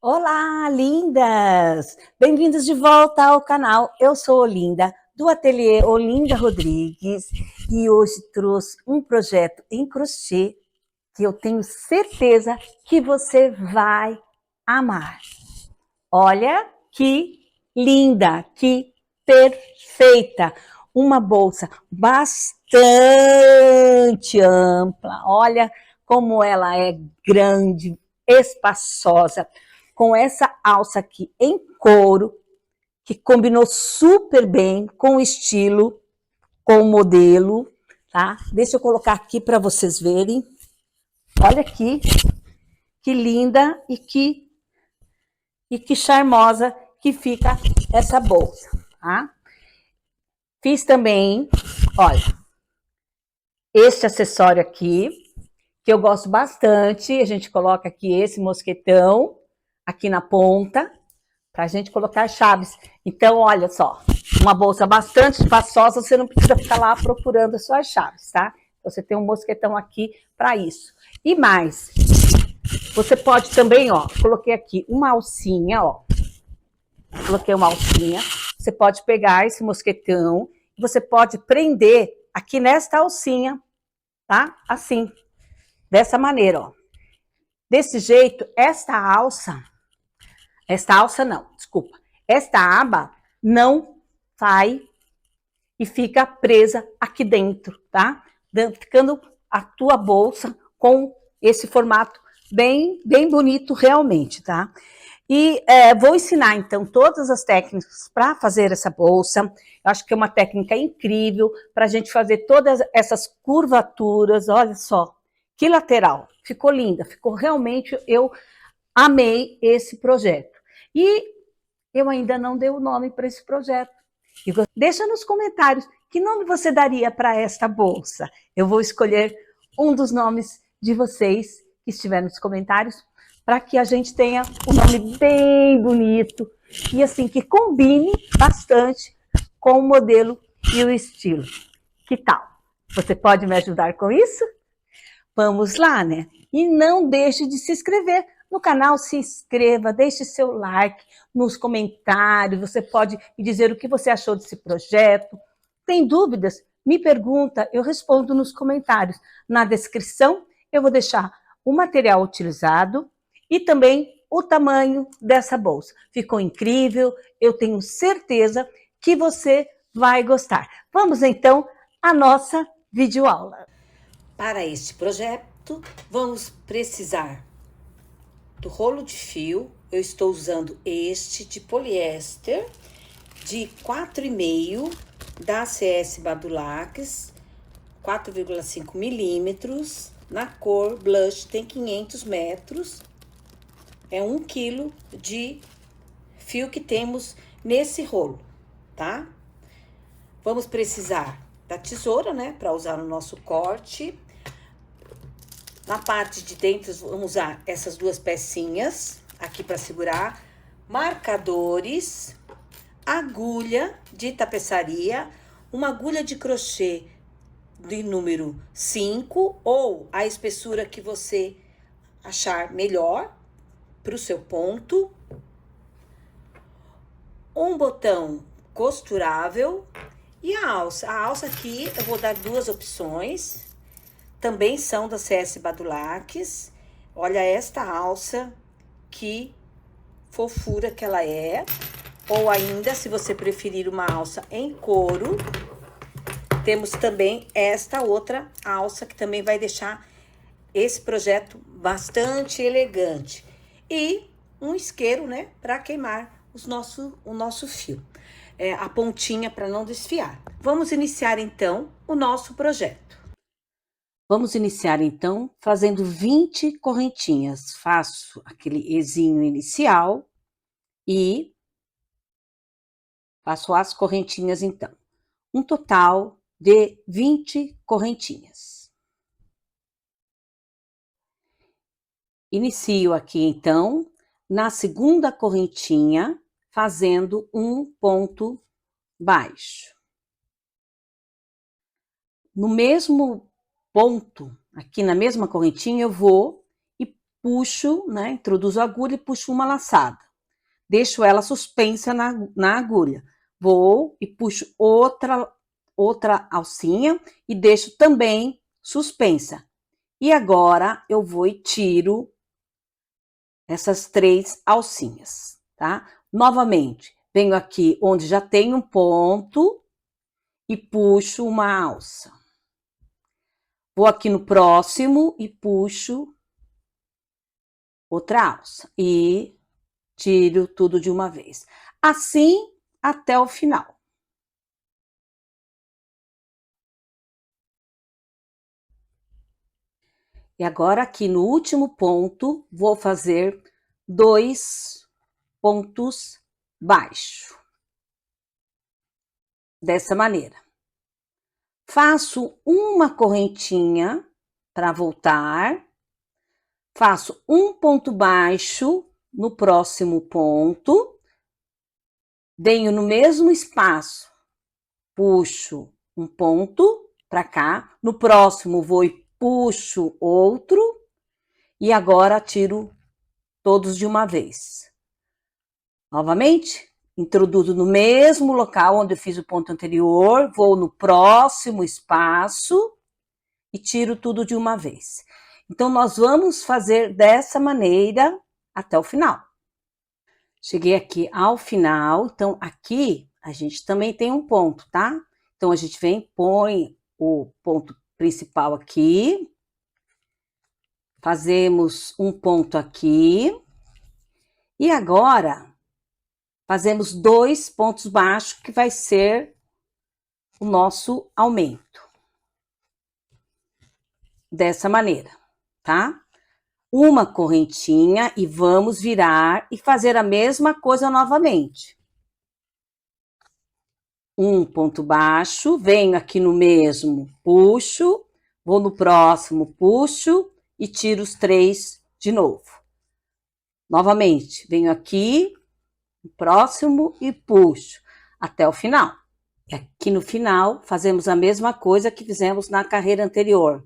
Olá, lindas! Bem-vindos de volta ao canal. Eu sou Olinda, do ateliê Olinda Rodrigues, e hoje trouxe um projeto em crochê que eu tenho certeza que você vai amar. Olha que linda, que perfeita! Uma bolsa bastante ampla. Olha como ela é grande, espaçosa, com essa alça aqui em couro, que combinou super bem com o estilo, com o modelo, tá? Deixa eu colocar aqui para vocês verem. Olha aqui, que linda e que charmosa que fica essa bolsa, tá? Fiz também, olha, este acessório aqui, que eu gosto bastante. A gente coloca aqui esse mosquetão aqui na ponta, para a gente colocar chaves. Então, olha só, uma bolsa bastante espaçosa, você não precisa ficar lá procurando as suas chaves, tá? Você tem um mosquetão aqui para isso. E mais, você pode também, ó, coloquei aqui uma alcinha, ó, coloquei uma alcinha, você pode pegar esse mosquetão, você pode prender aqui nesta alcinha, tá? Assim, dessa maneira, ó. Desse jeito, esta alça não, desculpa, esta aba não vai e fica presa aqui dentro, tá? Ficando a tua bolsa com esse formato bem bonito realmente, tá? E vou ensinar, então, todas as técnicas para fazer essa bolsa. Eu acho que é uma técnica incrível para a gente fazer todas essas curvaturas. Olha só, que lateral. Ficou linda, ficou realmente, eu amei esse projeto. E eu ainda não dei o nome para esse projeto. Deixa nos comentários que nome você daria para esta bolsa. Eu vou escolher um dos nomes de vocês que estiver nos comentários para que a gente tenha um nome bem bonito e assim que combine bastante com o modelo e o estilo. Que tal? Você pode me ajudar com isso? Vamos lá, né? E não deixe de se inscrever no canal, se inscreva, deixe seu like nos comentários, você pode me dizer o que você achou desse projeto. Tem dúvidas? Me pergunta, eu respondo nos comentários. Na descrição eu vou deixar o material utilizado e também o tamanho dessa bolsa. Ficou incrível, eu tenho certeza que você vai gostar. Vamos então à nossa videoaula. Para este projeto, vamos precisar do rolo de fio. Eu estou usando este de poliéster, de 4,5 da CS Badulaques, 4,5 milímetros, na cor blush, tem 500 metros. É 1 quilo de fio que temos nesse rolo, tá? Vamos precisar da tesoura, né, para usar no nosso corte. Na parte de dentro, vamos usar essas duas pecinhas aqui para segurar, marcadores, agulha de tapeçaria, uma agulha de crochê de número 5 ou a espessura que você achar melhor para o seu ponto, um botão costurável e a alça. A alça aqui eu vou dar duas opções. Também são da CS Badulaques. Olha esta alça, que fofura que ela é. Ou ainda, se você preferir uma alça em couro, temos também esta outra alça, que também vai deixar esse projeto bastante elegante. E um isqueiro, né, para queimar o nosso fio. A pontinha para não desfiar. Vamos iniciar, então, o nosso projeto. Vamos iniciar, então, fazendo 20 correntinhas. Faço aquele ezinho inicial e faço as correntinhas, então. Um total de 20 correntinhas. Inicio aqui, então, na segunda correntinha, fazendo um ponto baixo. No mesmo ponto, aqui na mesma correntinha, eu vou e puxo, né? Introduzo a agulha e puxo uma laçada. Deixo ela suspensa na agulha. Vou e puxo outra alcinha e deixo também suspensa. E agora eu vou e tiro essas 3 alcinhas, tá? Novamente, venho aqui onde já tem um ponto e puxo uma alça. Vou aqui no próximo e puxo outra alça e tiro tudo de uma vez. Assim até o final. E agora aqui no último ponto, vou fazer 2 pontos baixos. Dessa maneira. Faço uma correntinha para voltar. Faço um ponto baixo no próximo ponto. Venho no mesmo espaço, puxo um ponto para cá. No próximo vou e puxo outro. E agora tiro todos de uma vez. Novamente, introduzo no mesmo local onde eu fiz o ponto anterior, vou no próximo espaço e tiro tudo de uma vez. Então, nós vamos fazer dessa maneira até o final. Cheguei aqui ao final, então aqui a gente também tem um ponto, tá? Então, a gente vem, põe o ponto principal aqui, fazemos um ponto aqui, e agora fazemos 2 pontos baixos, que vai ser o nosso aumento. Dessa maneira, tá? Uma correntinha e vamos virar e fazer a mesma coisa novamente. Um ponto baixo, venho aqui no mesmo, puxo, vou no próximo, puxo e tiro os 3 de novo. Novamente, venho aqui, no próximo e puxo até o final. E aqui no final, fazemos a mesma coisa que fizemos na carreira anterior.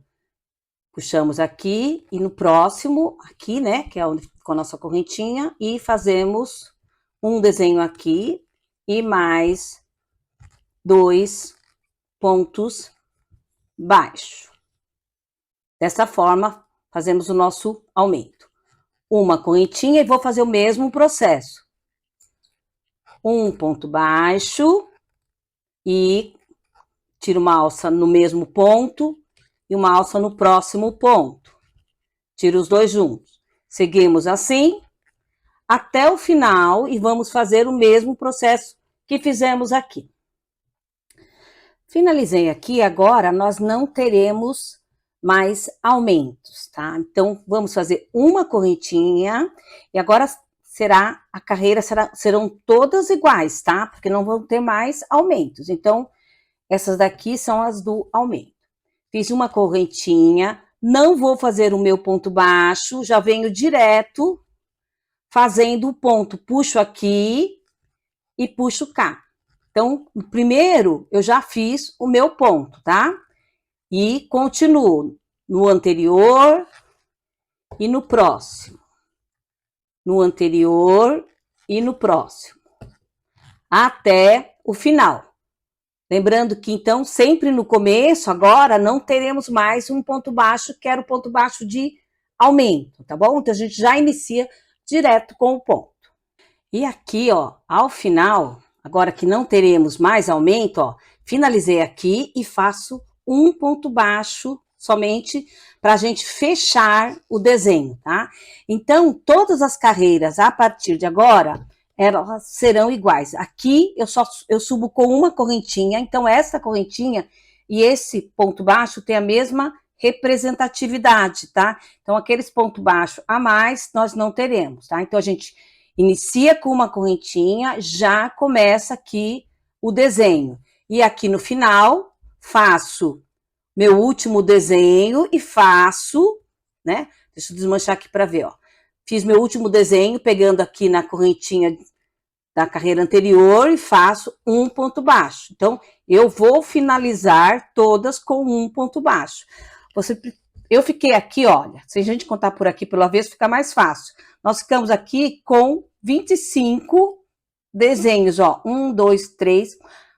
Puxamos aqui e no próximo, aqui, né, que é onde ficou a nossa correntinha, e fazemos um desenho aqui e mais 2 pontos baixos. Dessa forma, fazemos o nosso aumento. Uma correntinha e vou fazer o mesmo processo. Um ponto baixo e tiro uma alça no mesmo ponto e uma alça no próximo ponto. Tiro os 2 juntos. Seguimos assim até o final e vamos fazer o mesmo processo que fizemos aqui. Finalizei aqui, agora nós não teremos mais aumentos, tá? Então, vamos fazer uma correntinha e agora a carreira serão todas iguais, tá? Porque não vão ter mais aumentos. Então, essas daqui são as do aumento. Fiz uma correntinha, não vou fazer o meu ponto baixo, já venho direto fazendo o ponto. Puxo aqui e puxo cá. Então, no primeiro, eu já fiz o meu ponto, tá? E continuo no anterior e no próximo. No anterior e no próximo. Até o final. Lembrando que, então, sempre no começo, agora, não teremos mais um ponto baixo, que era o ponto baixo de aumento, tá bom? Então, a gente já inicia direto com o ponto. E aqui, ó, ao final, agora que não teremos mais aumento, ó, finalizei aqui e faço um ponto baixo somente para a gente fechar o desenho, tá? Então, todas as carreiras, a partir de agora, elas serão iguais. Aqui eu subo com uma correntinha, então essa correntinha e esse ponto baixo tem a mesma representatividade, tá? Então, aqueles pontos baixos a mais nós não teremos, tá? Então, a gente inicia com uma correntinha, já começa aqui o desenho. E aqui no final, faço meu último desenho e faço, né? Deixa eu desmanchar aqui para ver, ó. Fiz meu último desenho, pegando aqui na correntinha da carreira anterior e faço um ponto baixo. Então, eu vou finalizar todas com um ponto baixo. eu fiquei aqui, olha, se a gente contar por aqui pelo avesso, fica mais fácil. Nós ficamos aqui com 25 desenhos, ó. 1, 2, 3,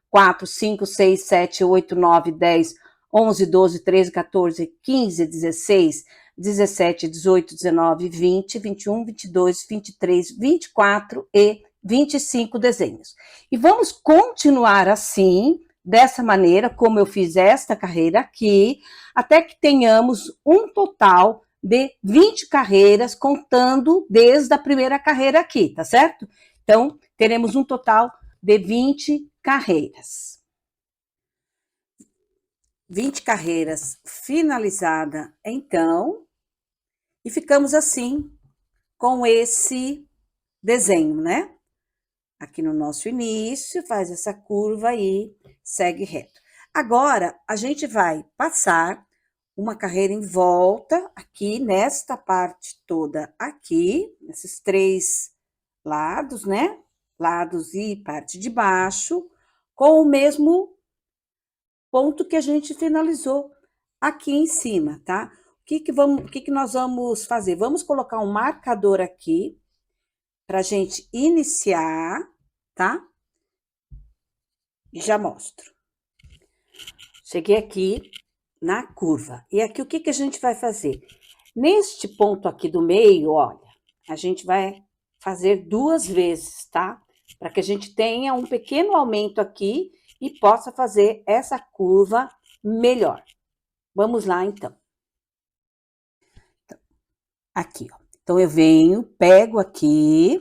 4, 5, 6, 7, 8, 9, 10, 11, 12, 13, 14, 15, 16, 17, 18, 19, 20, 21, 22, 23, 24 e 25 desenhos. E vamos continuar assim, dessa maneira, como eu fiz esta carreira aqui, até que tenhamos um total de 20 carreiras, contando desde a primeira carreira aqui, tá certo? Então, teremos um total de 20 carreiras. 20 carreiras finalizada, então, e ficamos assim, com esse desenho, né? Aqui no nosso início, faz essa curva aí, segue reto. Agora, a gente vai passar uma carreira em volta, aqui, nesta parte toda aqui, nesses 3 lados, né? Lados e parte de baixo, com o mesmo ponto que a gente finalizou aqui em cima, tá? O que nós vamos fazer? Vamos colocar um marcador aqui, pra gente iniciar, tá? E já mostro. Cheguei aqui na curva. E aqui o que a gente vai fazer? Neste ponto aqui do meio, olha, a gente vai fazer 2 vezes, tá? Para que a gente tenha um pequeno aumento aqui e possa fazer essa curva melhor. Vamos lá, então. Aqui, ó. Então, eu venho, pego aqui,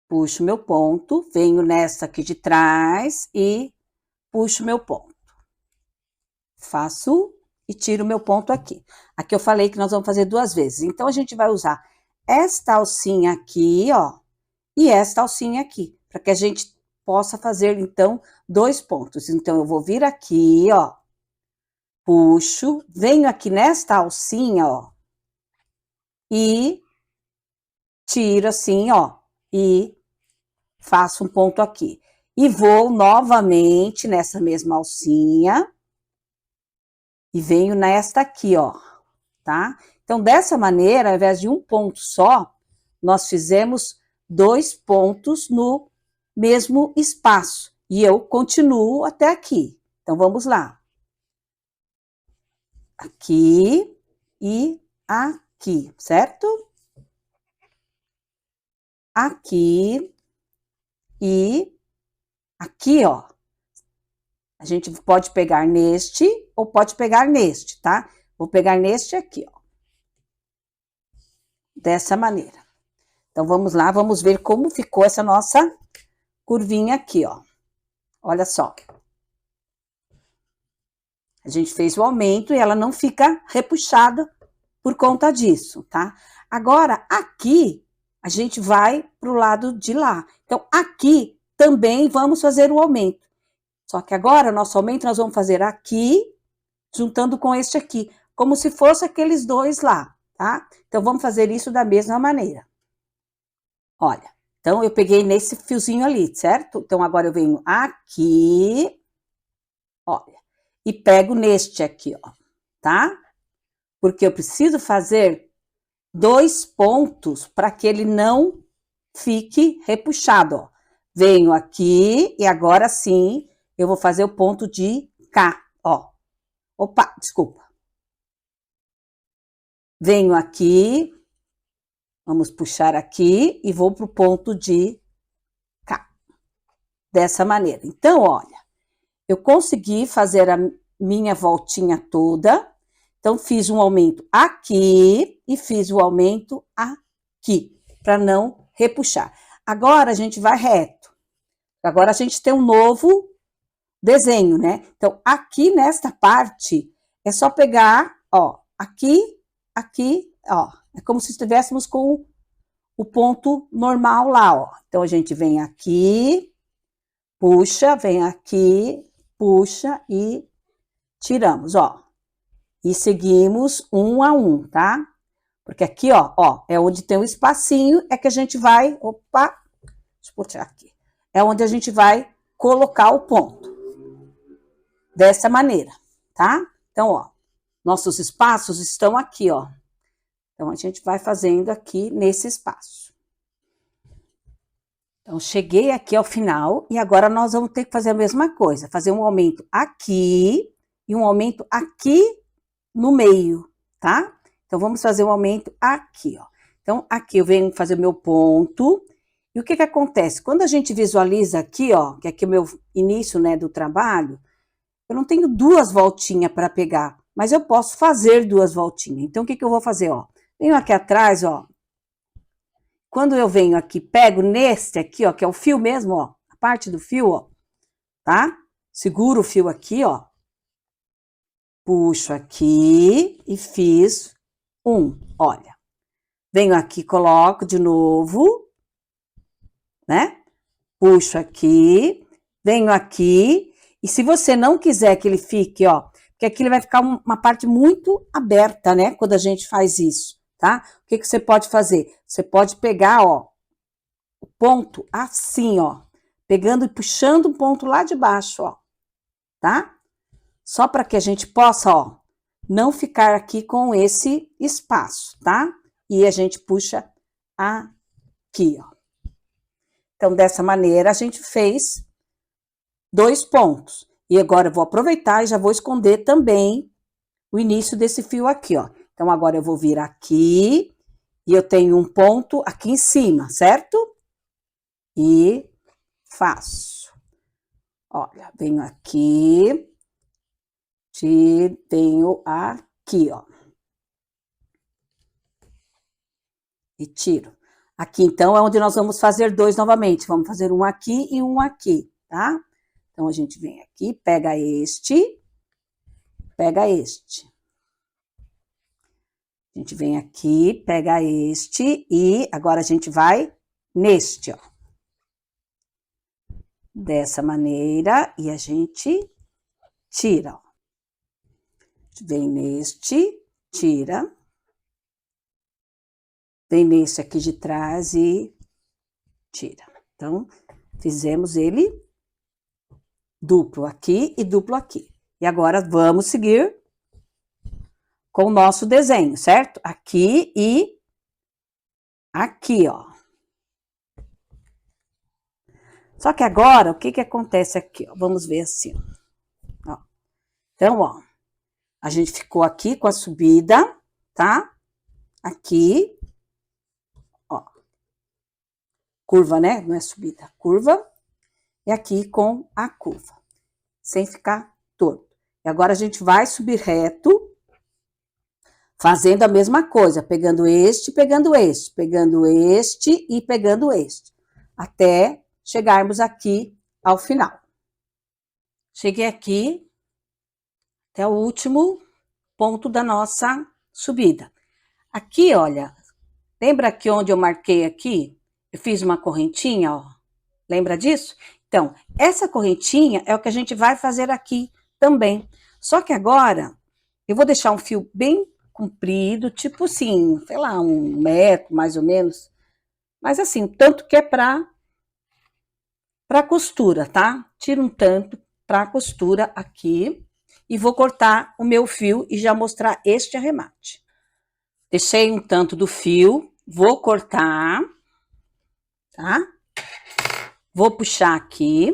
puxo meu ponto, venho nessa aqui de trás e puxo meu ponto. Faço e tiro meu ponto aqui. Aqui eu falei que nós vamos fazer 2 vezes. Então, a gente vai usar esta alcinha aqui, ó, e esta alcinha aqui, para que a gente possa fazer, então, 2 pontos. Então, eu vou vir aqui, ó, puxo, venho aqui nesta alcinha, ó, e tiro assim, ó, e faço um ponto aqui. E vou novamente nessa mesma alcinha e venho nesta aqui, ó, tá? Então, dessa maneira, ao invés de um ponto só, nós fizemos 2 pontos no mesmo espaço. E eu continuo até aqui. Então, vamos lá. Aqui e aqui, certo? Aqui e aqui, ó. A gente pode pegar neste ou pode pegar neste, tá? Vou pegar neste aqui, ó. Dessa maneira. Então, vamos lá, vamos ver como ficou essa nossa curvinha aqui, ó. Olha só. A gente fez o aumento e ela não fica repuxada por conta disso, tá? Agora, aqui, a gente vai pro lado de lá. Então, aqui também vamos fazer o aumento. Só que agora, nosso aumento nós vamos fazer aqui, juntando com este aqui, como se fosse aqueles 2 lá, tá? Então, vamos fazer isso da mesma maneira. Olha, então, eu peguei nesse fiozinho ali, certo? Então, agora eu venho aqui, olha, e pego neste aqui, ó, tá? Porque eu preciso fazer 2 pontos para que ele não fique repuxado, ó. Venho aqui e agora sim eu vou fazer o ponto de cá, ó. Opa, desculpa. Venho aqui, vamos puxar aqui e vou pro ponto de cá. Dessa maneira. Então, olha, eu consegui fazer a minha voltinha toda. Então, fiz um aumento aqui e fiz o aumento aqui, para não repuxar. Agora, a gente vai reto. Agora, a gente tem um novo desenho, né? Então, aqui nesta parte, é só pegar, ó, aqui, aqui, ó. É como se estivéssemos com o ponto normal lá, ó. Então, a gente vem aqui, puxa, vem aqui, puxa e tiramos, ó. E seguimos 1 a 1, tá? Porque aqui, ó, é onde tem um espacinho, é que a gente vai, opa, deixa eu puxar aqui. É onde a gente vai colocar o ponto. Dessa maneira, tá? Então, ó, nossos espaços estão aqui, ó. Então, a gente vai fazendo aqui nesse espaço. Então, cheguei aqui ao final e agora nós vamos ter que fazer a mesma coisa. Fazer um aumento aqui e um aumento aqui no meio, tá? Então, vamos fazer um aumento aqui, ó. Então, aqui eu venho fazer o meu ponto. E o que que acontece? Quando a gente visualiza aqui, ó, que aqui é o meu início, né, do trabalho, eu não tenho duas voltinhas para pegar, mas eu posso fazer duas voltinhas. Então, o que que eu vou fazer, ó? Venho aqui atrás, ó. Quando eu venho aqui, pego neste aqui, ó, que é o fio mesmo, ó, a parte do fio, ó, tá? Seguro o fio aqui, ó. Puxo aqui e fiz um, olha. Venho aqui, coloco de novo, né? Puxo aqui, venho aqui, e se você não quiser que ele fique, ó, porque aqui ele vai ficar uma parte muito aberta, né? Quando a gente faz isso, tá? O que que você pode fazer? Você pode pegar, ó, o ponto assim, ó, pegando e puxando o ponto lá de baixo, ó, tá? Só para que a gente possa, ó, não ficar aqui com esse espaço, tá? E a gente puxa aqui, ó. Então, dessa maneira, a gente fez 2 pontos. E agora eu vou aproveitar e já vou esconder também o início desse fio aqui, ó. Então, agora eu vou vir aqui e eu tenho um ponto aqui em cima, certo? E faço. Olha, venho aqui, venho aqui, ó. E tiro. Aqui, então, é onde nós vamos fazer 2 novamente. Vamos fazer um aqui e um aqui, tá? Então, a gente vem aqui, pega este. A gente vem aqui, pega este e agora a gente vai neste, ó. Dessa maneira, e a gente tira, ó. A gente vem neste, tira. Vem nesse aqui de trás e tira. Então, fizemos ele duplo aqui e duplo aqui. E agora, vamos seguir com o nosso desenho, certo? Aqui e aqui, ó. Só que agora, o que que acontece aqui, ó? Vamos ver assim, ó. Então, ó, a gente ficou aqui com a subida, tá? Aqui. Ó, curva, né? Não é subida, curva. E aqui com a curva, sem ficar torto. E agora a gente vai subir reto, fazendo a mesma coisa, pegando este, pegando este, pegando este e pegando este, até chegarmos aqui ao final. Cheguei aqui, até o último ponto da nossa subida. Aqui, olha, lembra aqui onde eu marquei aqui? Eu fiz uma correntinha, ó. Lembra disso? Então, essa correntinha é o que a gente vai fazer aqui também. Só que agora, eu vou deixar um fio bem comprido, tipo assim, sei lá, 1 metro, mais ou menos. Mas assim, tanto que é pra costura, tá? Tiro um tanto pra costura aqui. E vou cortar o meu fio e já mostrar este arremate. Deixei um tanto do fio, vou cortar, tá? Vou puxar aqui.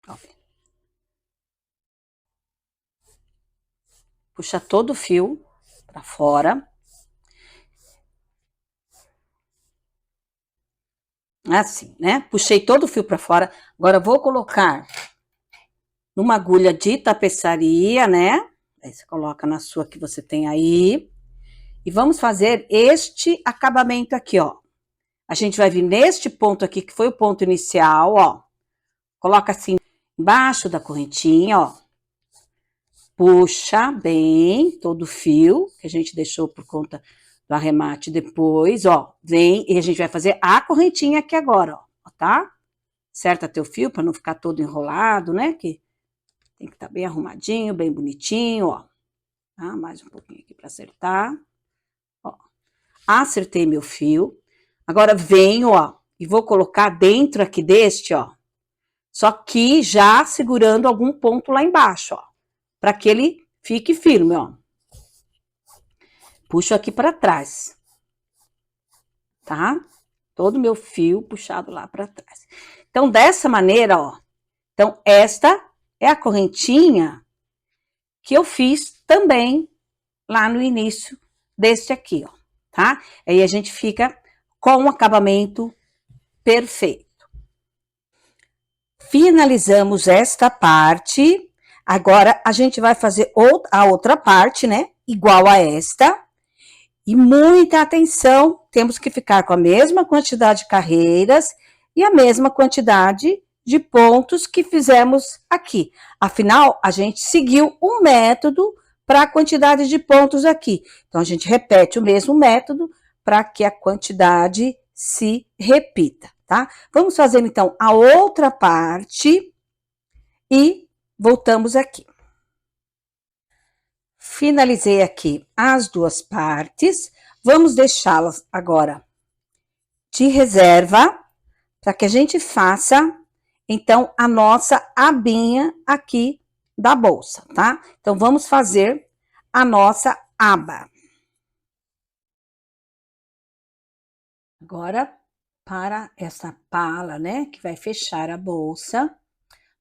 Ó. Puxa todo o fio pra fora. Assim, né? Puxei todo o fio pra fora. Agora, vou colocar numa agulha de tapeçaria, né? Aí você coloca na sua que você tem aí. E vamos fazer este acabamento aqui, ó. A gente vai vir neste ponto aqui, que foi o ponto inicial, ó. Coloca assim, embaixo da correntinha, ó. Puxa bem todo o fio que a gente deixou por conta do arremate depois, ó. Vem e a gente vai fazer a correntinha aqui agora, ó, tá? Acerta teu fio para não ficar todo enrolado, né? Que tem que estar bem arrumadinho, bem bonitinho, ó. Tá? Mais um pouquinho aqui para acertar. Ó. Acertei meu fio. Agora venho, ó, e vou colocar dentro aqui deste, ó. Só que já segurando algum ponto lá embaixo, ó. Para que ele Fique firme, ó. Puxo aqui para trás, tá? Todo o meu fio puxado lá para trás. Então, dessa maneira, ó. Então, esta é a correntinha que eu fiz também lá no início deste aqui, ó, tá? Aí a gente fica com um acabamento perfeito. Finalizamos esta parte. Agora, a gente vai fazer a outra parte, né? Igual a esta. E muita atenção, temos que ficar com a mesma quantidade de carreiras e a mesma quantidade de pontos que fizemos aqui. Afinal, a gente seguiu um método para a quantidade de pontos aqui. Então, a gente repete o mesmo método para que a quantidade se repita, tá? Vamos fazer, então, a outra parte e voltamos aqui. Finalizei aqui as duas partes. Vamos deixá-las agora de reserva para que a gente faça, então, a nossa abinha aqui da bolsa, tá? Então, vamos fazer a nossa aba. Agora, para essa pala, né, que vai fechar a bolsa,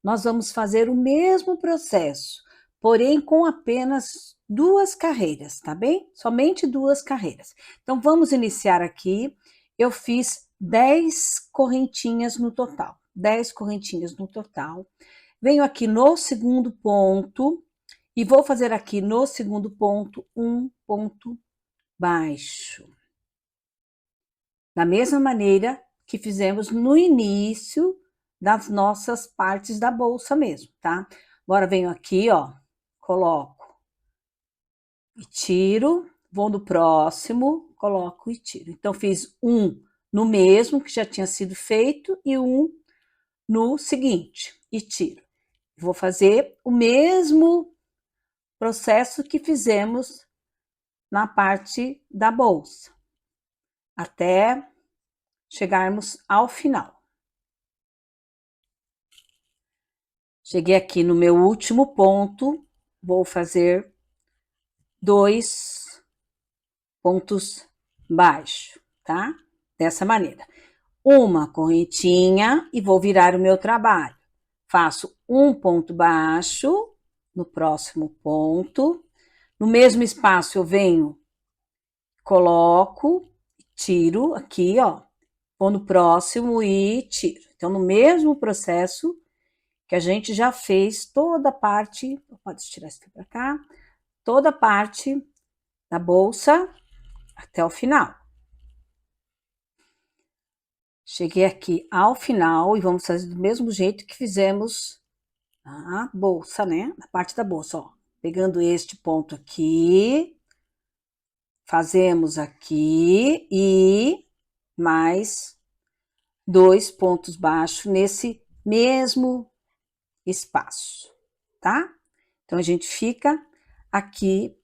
nós vamos fazer o mesmo processo, porém com apenas duas carreiras, tá bem? Somente duas carreiras. Então, vamos iniciar aqui. Eu fiz 10 correntinhas no total. 10 correntinhas no total. Venho aqui no segundo ponto e vou fazer aqui no segundo ponto um ponto baixo. Da mesma maneira que fizemos no início das nossas partes da bolsa mesmo, tá? Agora venho aqui, ó, coloco e tiro, vou no próximo, coloco e tiro. Então, fiz um no mesmo que já tinha sido feito e um no seguinte e tiro. Vou fazer o mesmo processo que fizemos na parte da bolsa, até chegarmos ao final. Cheguei aqui no meu último ponto, vou fazer 2 pontos baixos, tá? Dessa maneira. Uma correntinha e vou virar o meu trabalho. Faço um ponto baixo no próximo ponto. No mesmo espaço eu venho, coloco, tiro aqui, ó. Vou no próximo e tiro. Então, no mesmo processo que a gente já fez toda a parte, pode tirar esse fio para cá, toda a parte da bolsa até o final. Cheguei aqui ao final e vamos fazer do mesmo jeito que fizemos a bolsa, né? Na parte da bolsa, ó. Pegando este ponto aqui, fazemos aqui e mais 2 pontos baixos nesse mesmo espaço, tá? Então, a gente fica aqui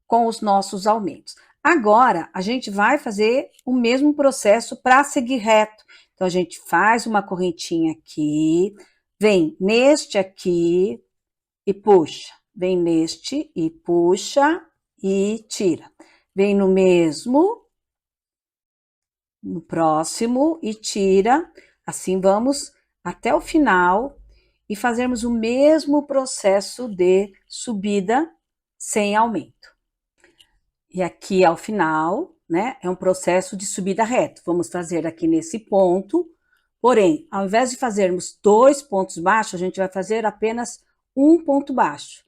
com os nossos aumentos. Agora, a gente vai fazer o mesmo processo para seguir reto. Então, a gente faz uma correntinha aqui, vem neste aqui e puxa. Vem neste e puxa e tira. Vem no mesmo, no próximo e tira. Assim, vamos até o final e fazermos o mesmo processo de subida sem aumento. E aqui ao final, né, é um processo de subida reto. Vamos fazer aqui nesse ponto, porém, ao invés de fazermos 2 pontos baixos, a gente vai fazer apenas um ponto baixo.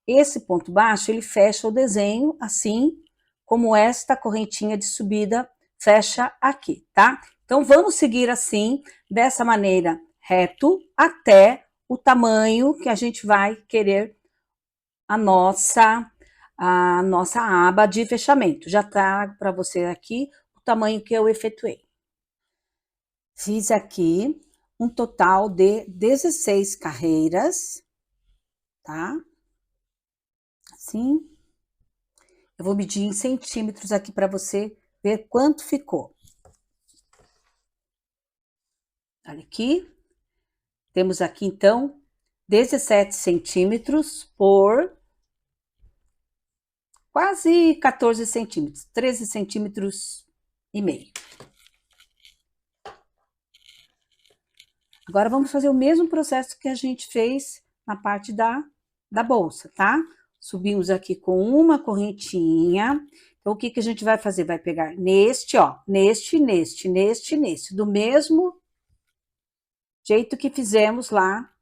Esse ponto baixo, ele fecha o desenho assim, como esta correntinha de subida fecha aqui, tá? Então, vamos seguir assim, dessa maneira, reto, até o tamanho que a gente vai querer a nossa aba de fechamento. Já trago para você aqui o tamanho que eu efetuei. Fiz aqui um total de 16 carreiras, tá? Assim. Eu vou medir em centímetros aqui para você ver quanto ficou. Olha aqui. Temos aqui, então, 17 centímetros por quase 14 centímetros, 13 centímetros e meio. Agora, vamos fazer o mesmo processo que a gente fez na parte da bolsa, tá? Subimos aqui com uma correntinha. Então, o que que a gente vai fazer? Vai pegar neste, ó, neste, do mesmo jeito que fizemos lá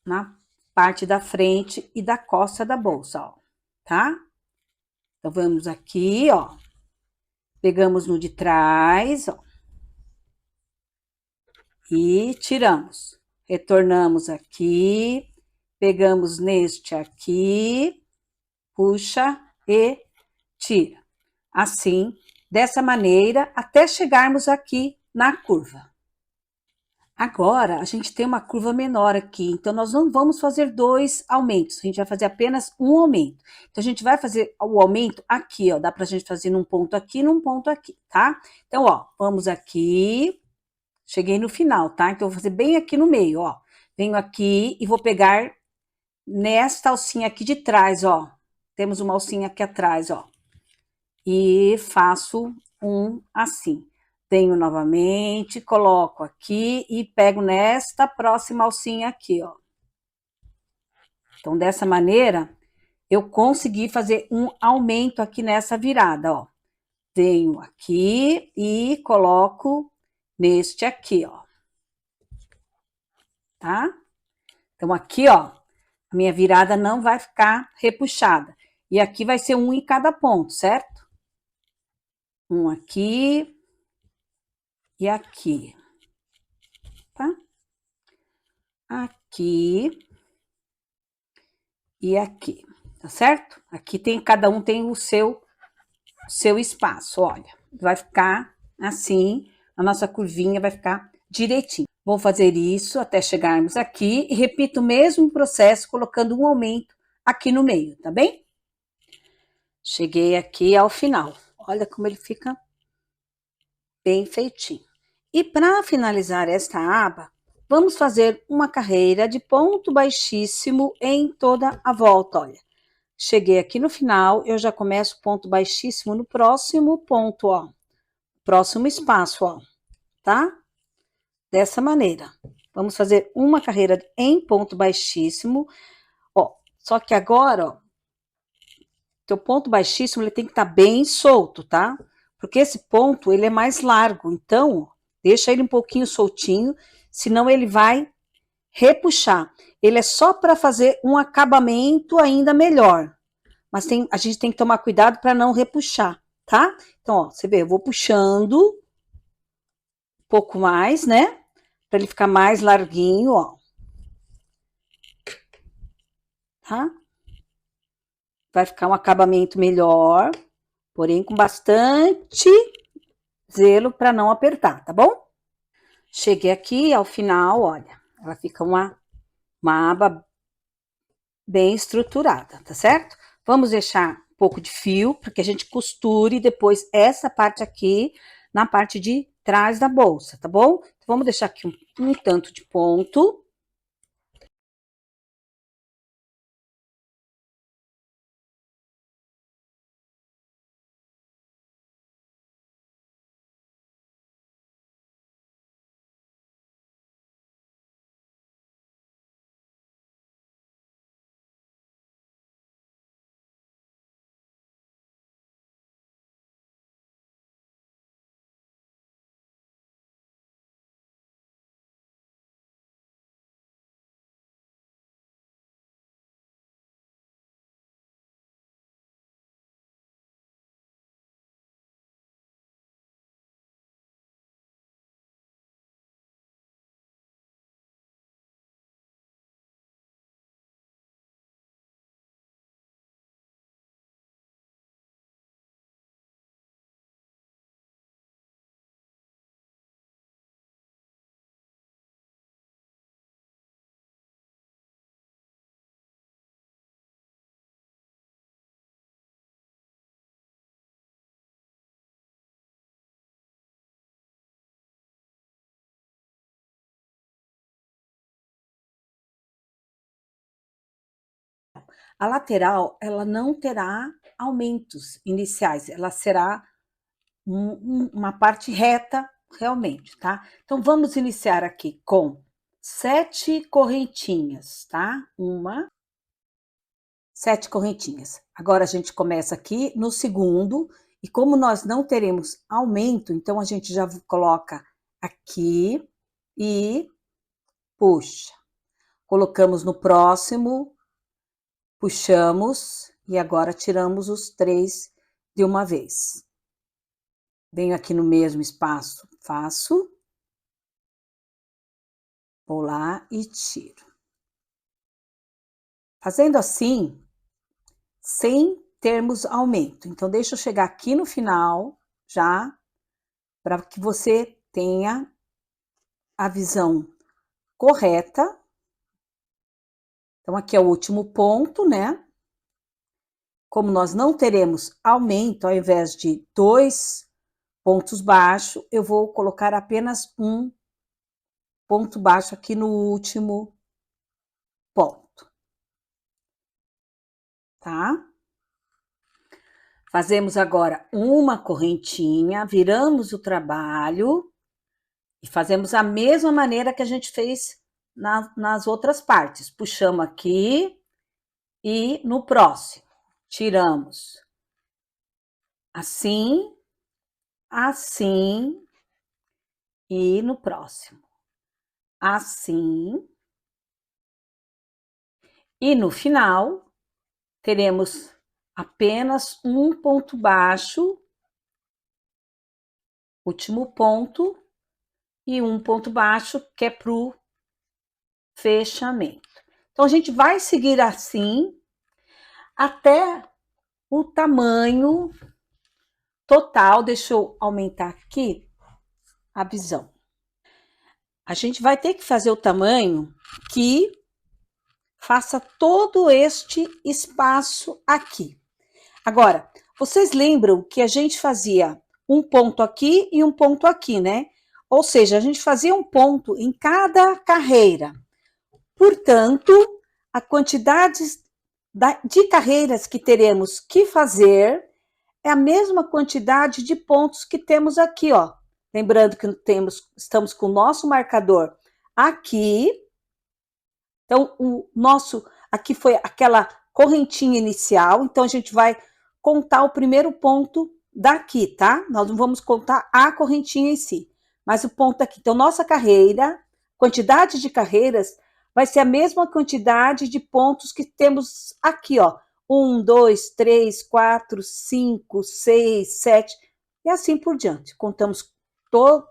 na parte da frente e da costa da bolsa, ó, tá? Então, vamos aqui, ó, pegamos no de trás, ó, e tiramos. Retornamos aqui, pegamos neste aqui, puxa e tira. Assim, dessa maneira, até chegarmos aqui na curva. Agora, a gente tem uma curva menor aqui, então nós não vamos fazer 2 aumentos, a gente vai fazer apenas um aumento. Então, a gente vai fazer o aumento aqui, ó, dá pra gente fazer num ponto aqui, num ponto aqui, tá? Então, ó, vamos aqui, cheguei no final, tá? Então, eu vou fazer bem aqui no meio, ó. Venho aqui e vou pegar nesta alcinha aqui de trás, ó. Temos uma alcinha aqui atrás, ó. E faço um assim. Venho novamente, coloco aqui e pego nesta próxima alcinha aqui, ó. Então, dessa maneira, eu consegui fazer um aumento aqui nessa virada, ó. Venho aqui e coloco neste aqui, ó. Tá? Então, aqui, ó, a minha virada não vai ficar repuxada. E aqui vai ser um em cada ponto, certo? Um aqui e aqui, tá? Aqui e aqui, tá certo? Aqui tem, cada um tem o seu espaço, olha. Vai ficar assim, a nossa curvinha vai ficar direitinho. Vou fazer isso até chegarmos aqui e repito o mesmo processo, colocando um aumento aqui no meio, tá bem? Cheguei aqui ao final. Olha como ele fica bem feitinho. E para finalizar esta aba, vamos fazer uma carreira de ponto baixíssimo em toda a volta, olha. Cheguei aqui no final, eu já começo ponto baixíssimo no próximo ponto, ó. Próximo espaço, ó, tá? Dessa maneira. Vamos fazer uma carreira em ponto baixíssimo, ó. Só que agora, ó, teu ponto baixíssimo, ele tem que estar bem solto, tá? Porque esse ponto, ele é mais largo, então, deixa ele um pouquinho soltinho, senão ele vai repuxar. Ele é só para fazer um acabamento ainda melhor. Mas a gente tem que tomar cuidado para não repuxar, tá? Então, ó, você vê, eu vou puxando um pouco mais, né? Para ele ficar mais larguinho, ó. Tá? Vai ficar um acabamento melhor, porém com bastante zelo para não apertar, tá bom? Cheguei aqui ao final, olha, ela fica uma aba bem estruturada, tá certo? Vamos deixar um pouco de fio para que a gente costure depois essa parte aqui na parte de trás da bolsa, tá bom? Então, vamos deixar aqui um tanto de ponto. A lateral, ela não terá aumentos iniciais, ela será uma parte reta realmente, tá? Então, vamos iniciar aqui com 7 correntinhas, tá? 7 correntinhas. Agora, a gente começa aqui no segundo, e como nós não teremos aumento, então a gente já coloca aqui e puxa. Colocamos no próximo, puxamos, e agora tiramos os 3 de uma vez. Venho aqui no mesmo espaço, faço, vou lá e tiro. Fazendo assim, sem termos aumento. Então, deixa eu chegar aqui no final, já, para que você tenha a visão correta. Então, aqui é o último ponto, né? Como nós não teremos aumento, ao invés de 2 pontos baixos, eu vou colocar apenas um ponto baixo aqui no último ponto, tá? Fazemos agora uma correntinha, viramos o trabalho e fazemos a mesma maneira que a gente fez nas outras partes. Puxamos aqui e no próximo, tiramos assim, assim e no próximo, assim. E no final, teremos apenas um ponto baixo, último ponto, e um ponto baixo que é para o fechamento. Então, a gente vai seguir assim até o tamanho total. Deixa eu aumentar aqui a visão. A gente vai ter que fazer o tamanho que faça todo este espaço aqui. Agora, vocês lembram que a gente fazia um ponto aqui e um ponto aqui, né? Ou seja, a gente fazia um ponto em cada carreira. Portanto, a quantidade de carreiras que teremos que fazer é a mesma quantidade de pontos que temos aqui, ó. Lembrando que estamos com o nosso marcador aqui. Então, aqui foi aquela correntinha inicial, então a gente vai contar o primeiro ponto daqui, tá? Nós não vamos contar a correntinha em si, mas o ponto aqui. Então, nossa carreira, quantidade de carreiras, vai ser a mesma quantidade de pontos que temos aqui, ó. 1, 2, 3, 4, 5, 6, 7, e assim por diante. Contamos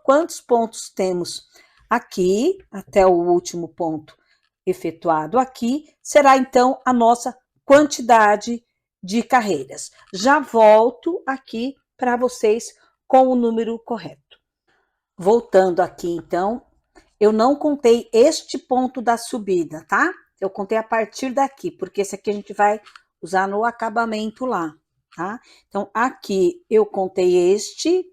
quantos pontos temos aqui, até o último ponto efetuado aqui, será então a nossa quantidade de carreiras. Já volto aqui para vocês com o número correto. Voltando aqui, então, eu não contei este ponto da subida, tá? Eu contei a partir daqui, porque esse aqui a gente vai usar no acabamento lá, tá? Então, aqui eu contei este,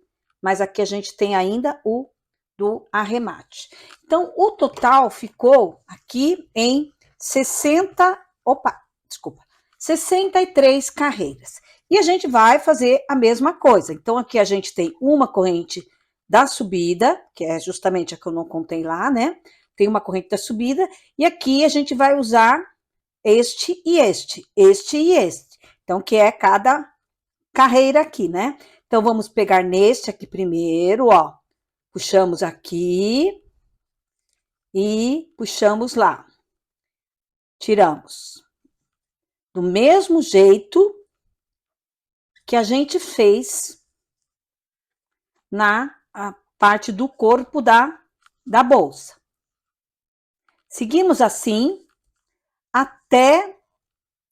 mas aqui a gente tem ainda o do arremate. Então, o total ficou aqui em 63 carreiras. E a gente vai fazer a mesma coisa. Então, aqui a gente tem uma corrente da subida, que é justamente a que eu não contei lá, né? Tem uma corrente da subida, e aqui a gente vai usar este e este e este. Então, que é cada carreira aqui, né? Então, vamos pegar neste aqui primeiro, ó. Puxamos aqui e puxamos lá. Tiramos. Do mesmo jeito que a gente fez na parte do corpo da bolsa. Seguimos assim até,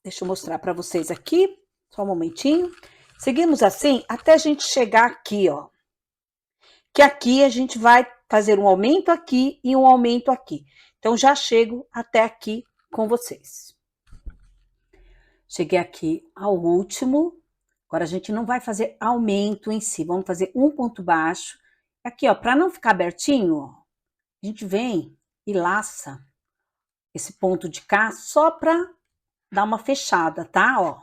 deixa eu mostrar para vocês aqui, só um momentinho. Seguimos assim até a gente chegar aqui, ó. Que aqui a gente vai fazer um aumento aqui e um aumento aqui. Então, já chego até aqui com vocês. Cheguei aqui ao último. Agora, a gente não vai fazer aumento em si, vamos fazer um ponto baixo. Aqui, ó, para não ficar abertinho, ó, a gente vem e laça esse ponto de cá só para dar uma fechada, tá? Ó,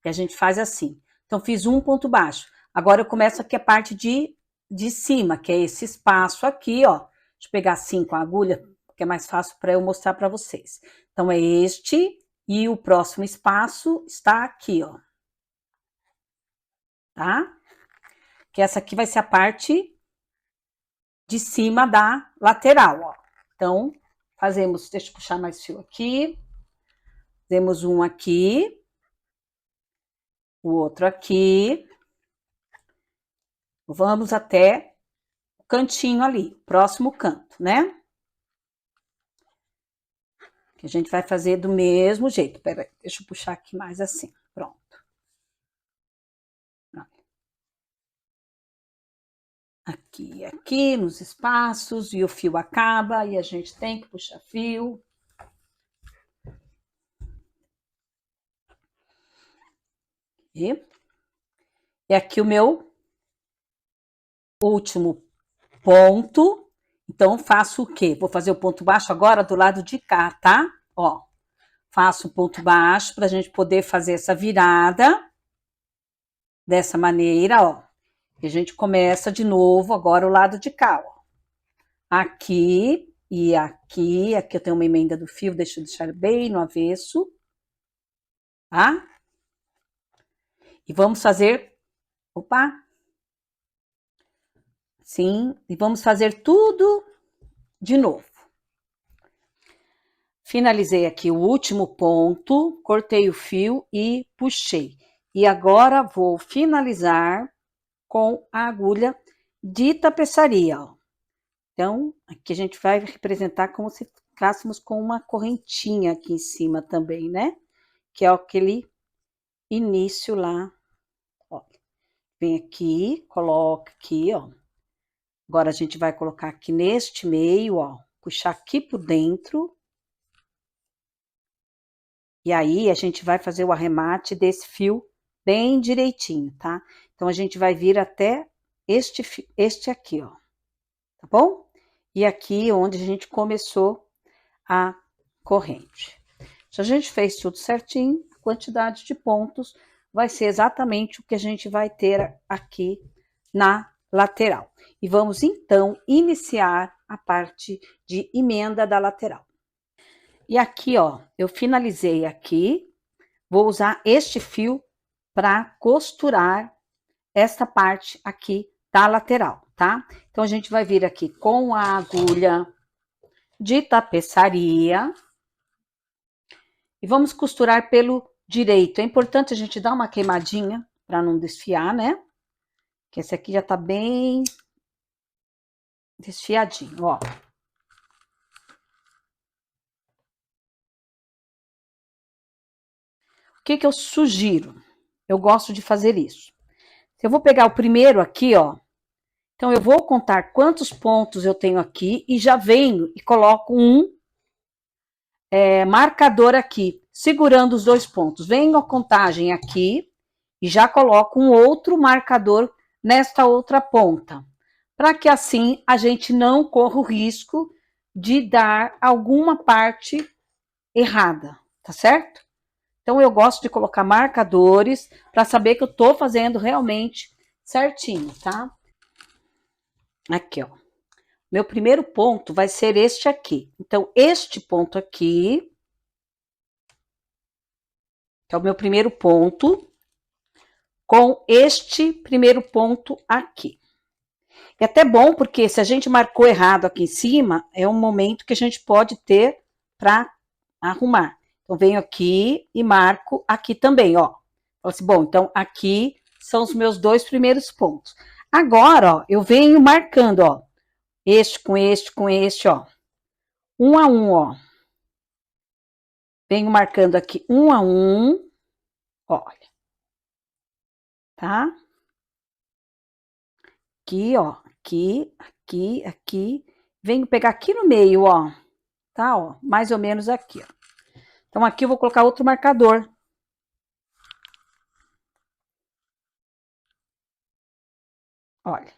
e a gente faz assim. Então, fiz um ponto baixo. Agora eu começo aqui a parte de cima, que é esse espaço aqui, ó. Deixa eu pegar assim com a agulha, que é mais fácil para eu mostrar para vocês. Então, é este, e o próximo espaço está aqui, ó. Tá? Que essa aqui vai ser a parte de cima da lateral, ó. Então, fazemos, deixa eu puxar mais fio aqui. Fazemos um aqui, o outro aqui. Vamos até o cantinho ali, próximo canto, né? Que a gente vai fazer do mesmo jeito. Pera aí, deixa eu puxar aqui mais assim. Pronto. Aqui, aqui, nos espaços, e o fio acaba, e a gente tem que puxar fio. E aqui o meu último ponto. Então, faço o quê? Vou fazer o ponto baixo agora do lado de cá, tá? Ó, faço o ponto baixo para a gente poder fazer essa virada dessa maneira, ó. E a gente começa de novo agora o lado de cá, ó. Aqui e aqui. Aqui eu tenho uma emenda do fio, deixa eu deixar bem no avesso, tá? E vamos fazer... Opa! Sim, e vamos fazer tudo de novo. Finalizei aqui o último ponto, cortei o fio e puxei. E agora vou finalizar com a agulha de tapeçaria, ó. Então, aqui a gente vai representar como se ficássemos com uma correntinha aqui em cima também, né? Que é aquele início lá, ó. Vem aqui, coloca aqui, ó. Agora a gente vai colocar aqui neste meio, ó. Puxar aqui por dentro. E aí, a gente vai fazer o arremate desse fio bem direitinho, tá? Então, a gente vai vir até este aqui, ó. Tá bom? E aqui onde a gente começou a corrente. Se a gente fez tudo certinho, a quantidade de pontos vai ser exatamente o que a gente vai ter aqui na lateral. E vamos, então, iniciar a parte de emenda da lateral. E aqui, ó, eu finalizei aqui, vou usar este fio para costurar esta parte aqui da lateral, tá? Então, a gente vai vir aqui com a agulha de tapeçaria e vamos costurar pelo direito. É importante a gente dar uma queimadinha para não desfiar, né? Que esse aqui já tá bem desfiadinho, ó. O que que eu sugiro? Eu gosto de fazer isso. Eu vou pegar o primeiro aqui, ó. Então, eu vou contar quantos pontos eu tenho aqui e já venho e coloco um marcador aqui, segurando os dois pontos. Venho a contagem aqui e já coloco um outro marcador nesta outra ponta, para que assim a gente não corra o risco de dar alguma parte errada, tá certo? Então, eu gosto de colocar marcadores para saber que eu tô fazendo realmente certinho, tá? Aqui, ó. Meu primeiro ponto vai ser este aqui. Então, este ponto aqui, que é o meu primeiro ponto, com este primeiro ponto aqui. É até bom, porque se a gente marcou errado aqui em cima, é um momento que a gente pode ter para arrumar. Então, venho aqui e marco aqui também, ó. Falo assim, bom, então aqui são os meus dois primeiros pontos. Agora, ó, eu venho marcando, ó, este com este com este, ó. Um a um, ó. Venho marcando aqui um a um, olha. Tá? Aqui, ó. Aqui, aqui, aqui. Venho pegar aqui no meio, ó. Tá, ó. Mais ou menos aqui, ó. Então, aqui eu vou colocar outro marcador. Olha.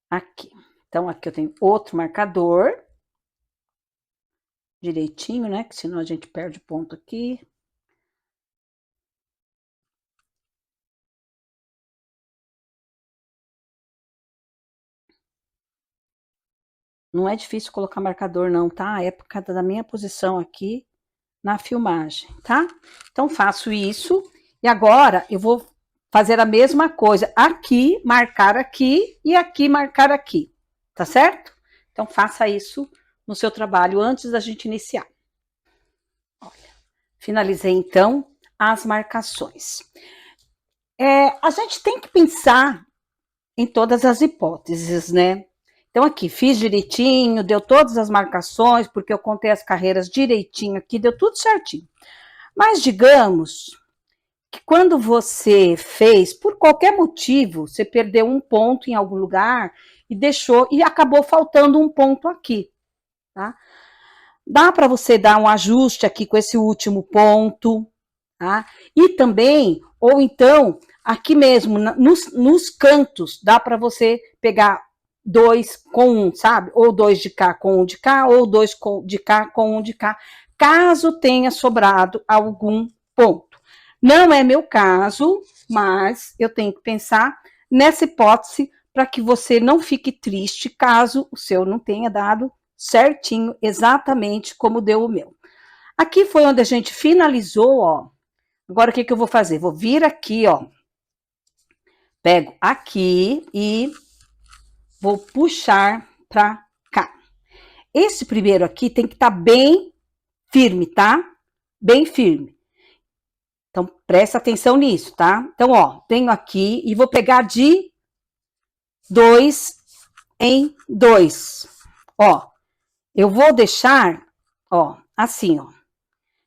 Aqui. Então, aqui eu tenho outro marcador. Direitinho, né? Que senão a gente perde ponto aqui. não é difícil colocar marcador não, tá? É por causa da minha posição aqui na filmagem, tá? Então, faço isso e agora eu vou fazer a mesma coisa. Aqui, marcar aqui e aqui, marcar aqui, tá certo? Então, faça isso no seu trabalho antes da gente iniciar. Olha, finalizei, então, as marcações. A gente tem que pensar em todas as hipóteses, né? Então, aqui, fiz direitinho, deu todas as marcações, porque eu contei as carreiras direitinho aqui, deu tudo certinho. Mas digamos que quando você fez, por qualquer motivo, você perdeu um ponto em algum lugar e deixou, e acabou faltando um ponto aqui, tá? Dá para você dar um ajuste aqui com esse último ponto, tá? E também, ou então, aqui mesmo, nos cantos, dá para você pegar 2 com 1, sabe? Ou 2 de cá com 1 de cá, ou 2 de cá com 1 de cá, caso tenha sobrado algum ponto. Não é meu caso, mas eu tenho que pensar nessa hipótese para que você não fique triste caso o seu não tenha dado certinho, exatamente como deu o meu. Aqui foi onde a gente finalizou, ó. Agora o que eu vou fazer? Vou vir aqui, ó. Pego aqui e vou puxar para cá. Esse primeiro aqui tem que estar bem firme, tá? Bem firme. Então, presta atenção nisso, tá? Então, ó, tenho aqui e vou pegar de 2 em 2. Ó, eu vou deixar, ó, assim, ó.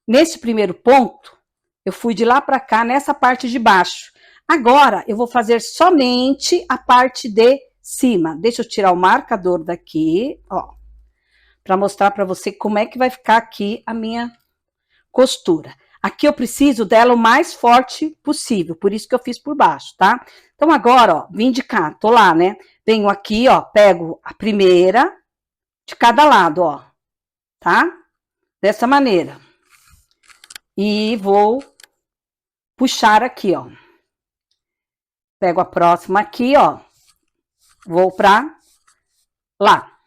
Nesse primeiro ponto, eu fui de lá para cá, nessa parte de baixo. Agora, eu vou fazer somente a parte de cima. Deixa eu tirar o marcador daqui, ó, para mostrar para você como é que vai ficar aqui a minha costura. Aqui eu preciso dela o mais forte possível, por isso que eu fiz por baixo, tá? Então, agora, ó, vim de cá, tô lá, né? Venho aqui, ó, pego a primeira de cada lado, ó, tá? Dessa maneira. E vou puxar aqui, ó. Pego a próxima aqui, ó. Vou pra lá.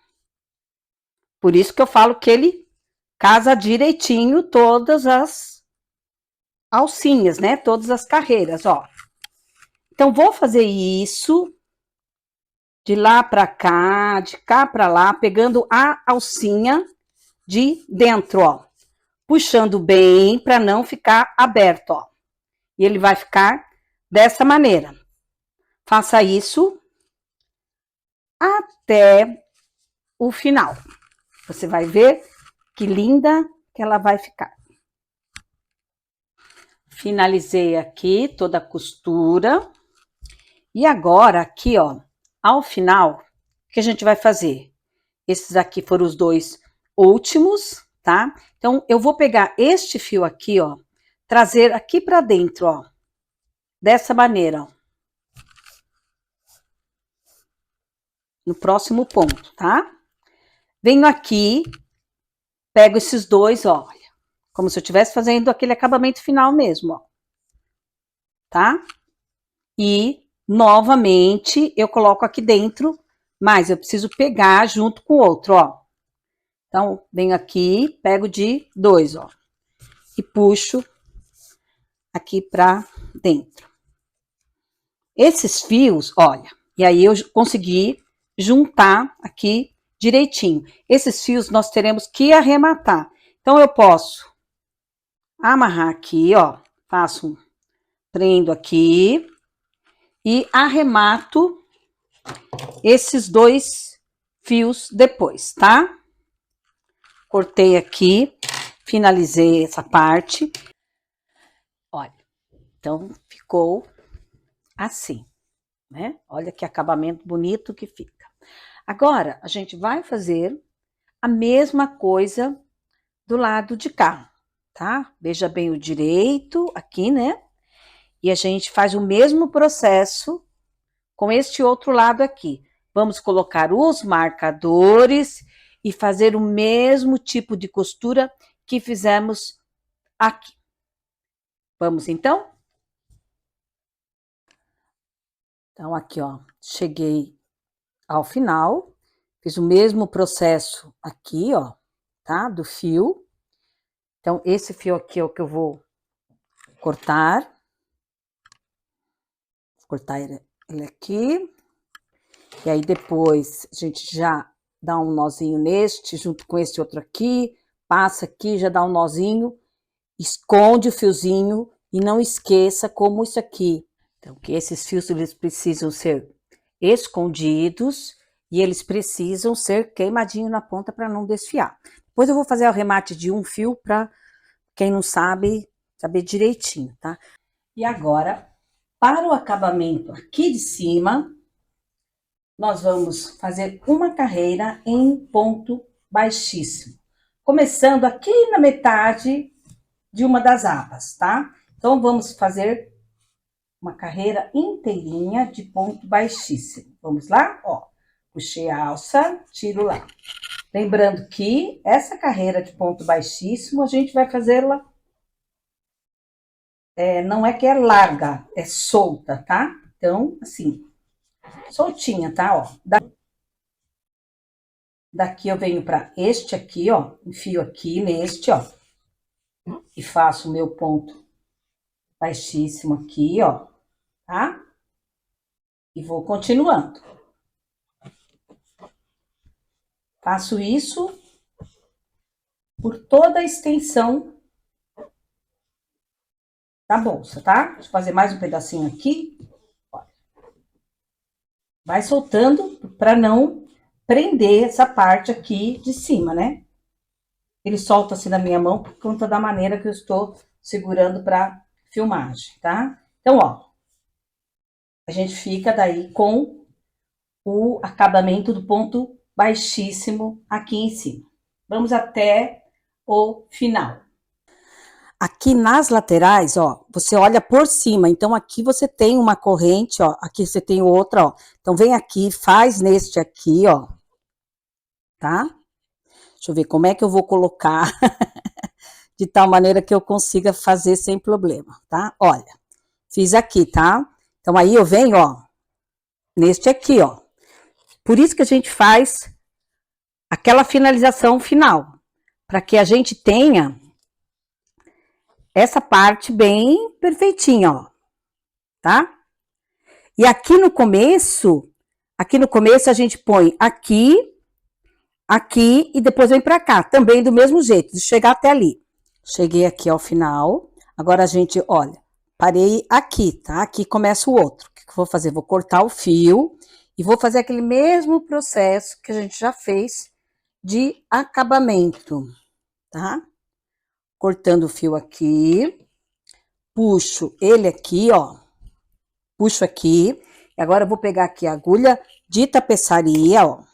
Por isso que eu falo que ele casa direitinho todas as alcinhas, né? Todas as carreiras, ó. Então, vou fazer isso de lá pra cá, de cá pra lá, pegando a alcinha de dentro, ó. Puxando bem pra não ficar aberto, ó. E ele vai ficar dessa maneira. Faça isso até o final. Você vai ver que linda que ela vai ficar. Finalizei aqui toda a costura. E agora, aqui, ó, ao final, o que a gente vai fazer? Esses aqui foram os dois últimos, tá? Então, eu vou pegar este fio aqui, ó, trazer aqui pra dentro, ó. Dessa maneira, ó. No próximo ponto, tá? Venho aqui, pego esses dois, ó, olha, como se eu estivesse fazendo aquele acabamento final mesmo, ó. Tá? E, novamente, eu coloco aqui dentro, mas eu preciso pegar junto com o outro, ó. Então, venho aqui, pego de 2, ó. E puxo aqui pra dentro. Esses fios, olha, e aí eu consegui juntar aqui direitinho. Esses fios nós teremos que arrematar. Então, eu posso amarrar aqui, ó, prendo aqui e arremato esses dois fios depois, tá? Cortei aqui, finalizei essa parte. Olha, então ficou assim, né? Olha que acabamento bonito que fica. Agora, a gente vai fazer a mesma coisa do lado de cá, tá? Veja bem o direito aqui, né? E a gente faz o mesmo processo com este outro lado aqui. Vamos colocar os marcadores e fazer o mesmo tipo de costura que fizemos aqui. Vamos então? Então, aqui, ó, cheguei ao final, Fiz o mesmo processo aqui, ó, tá? Do fio. Então, esse fio aqui é o que eu vou cortar. Vou cortar ele aqui. E aí, depois, a gente já dá um nozinho neste, junto com esse outro aqui. Passa aqui, já dá um nozinho. Esconde o fiozinho e não esqueça como isso aqui. Então, que esses fios, eles precisam ser escondidos e eles precisam ser queimadinho na ponta para não desfiar. Depois eu vou fazer o arremate de um fio para quem não sabe, saber direitinho, tá? E agora, para o acabamento aqui de cima, nós vamos fazer uma carreira em ponto baixíssimo. Começando aqui na metade de uma das abas, tá? Então, vamos fazer uma carreira inteirinha de ponto baixíssimo. Vamos lá? Ó, puxei a alça, tiro lá. Lembrando que essa carreira de ponto baixíssimo, a gente vai fazê-la, não é que é larga, é solta, tá? Então, assim, soltinha, tá? Ó, daqui eu venho para este aqui, ó, enfio aqui neste, ó, e faço o meu ponto baixíssimo aqui, ó, tá? E vou continuando. Faço isso por toda a extensão da bolsa, tá? Deixa eu fazer mais um pedacinho aqui. Vai soltando para não prender essa parte aqui de cima, né? Ele solta assim na minha mão por conta da maneira que eu estou segurando para filmagem, tá? Então, ó, a gente fica daí com o acabamento do ponto baixíssimo aqui em cima. Vamos até o final. Aqui nas laterais, ó, você olha por cima, então aqui você tem uma corrente, ó, aqui você tem outra, ó. Então vem aqui, faz neste aqui, ó, tá? Deixa eu ver como é que eu vou colocar de tal maneira que eu consiga fazer sem problema, tá? Olha, fiz aqui, tá? Então aí eu venho, ó, neste aqui, ó. Por isso que a gente faz aquela finalização final, para que a gente tenha essa parte bem perfeitinha, ó, tá? E aqui no começo a gente põe aqui, aqui e depois vem pra cá, também do mesmo jeito, de chegar até ali. Cheguei aqui ao final, agora a gente, olha, parei aqui, tá? Aqui começa o outro. O que eu vou fazer? Vou cortar o fio e vou fazer aquele mesmo processo que a gente já fez de acabamento, tá? Cortando o fio aqui, puxo ele aqui, ó, puxo aqui, e agora eu vou pegar aqui a agulha de tapeçaria, ó,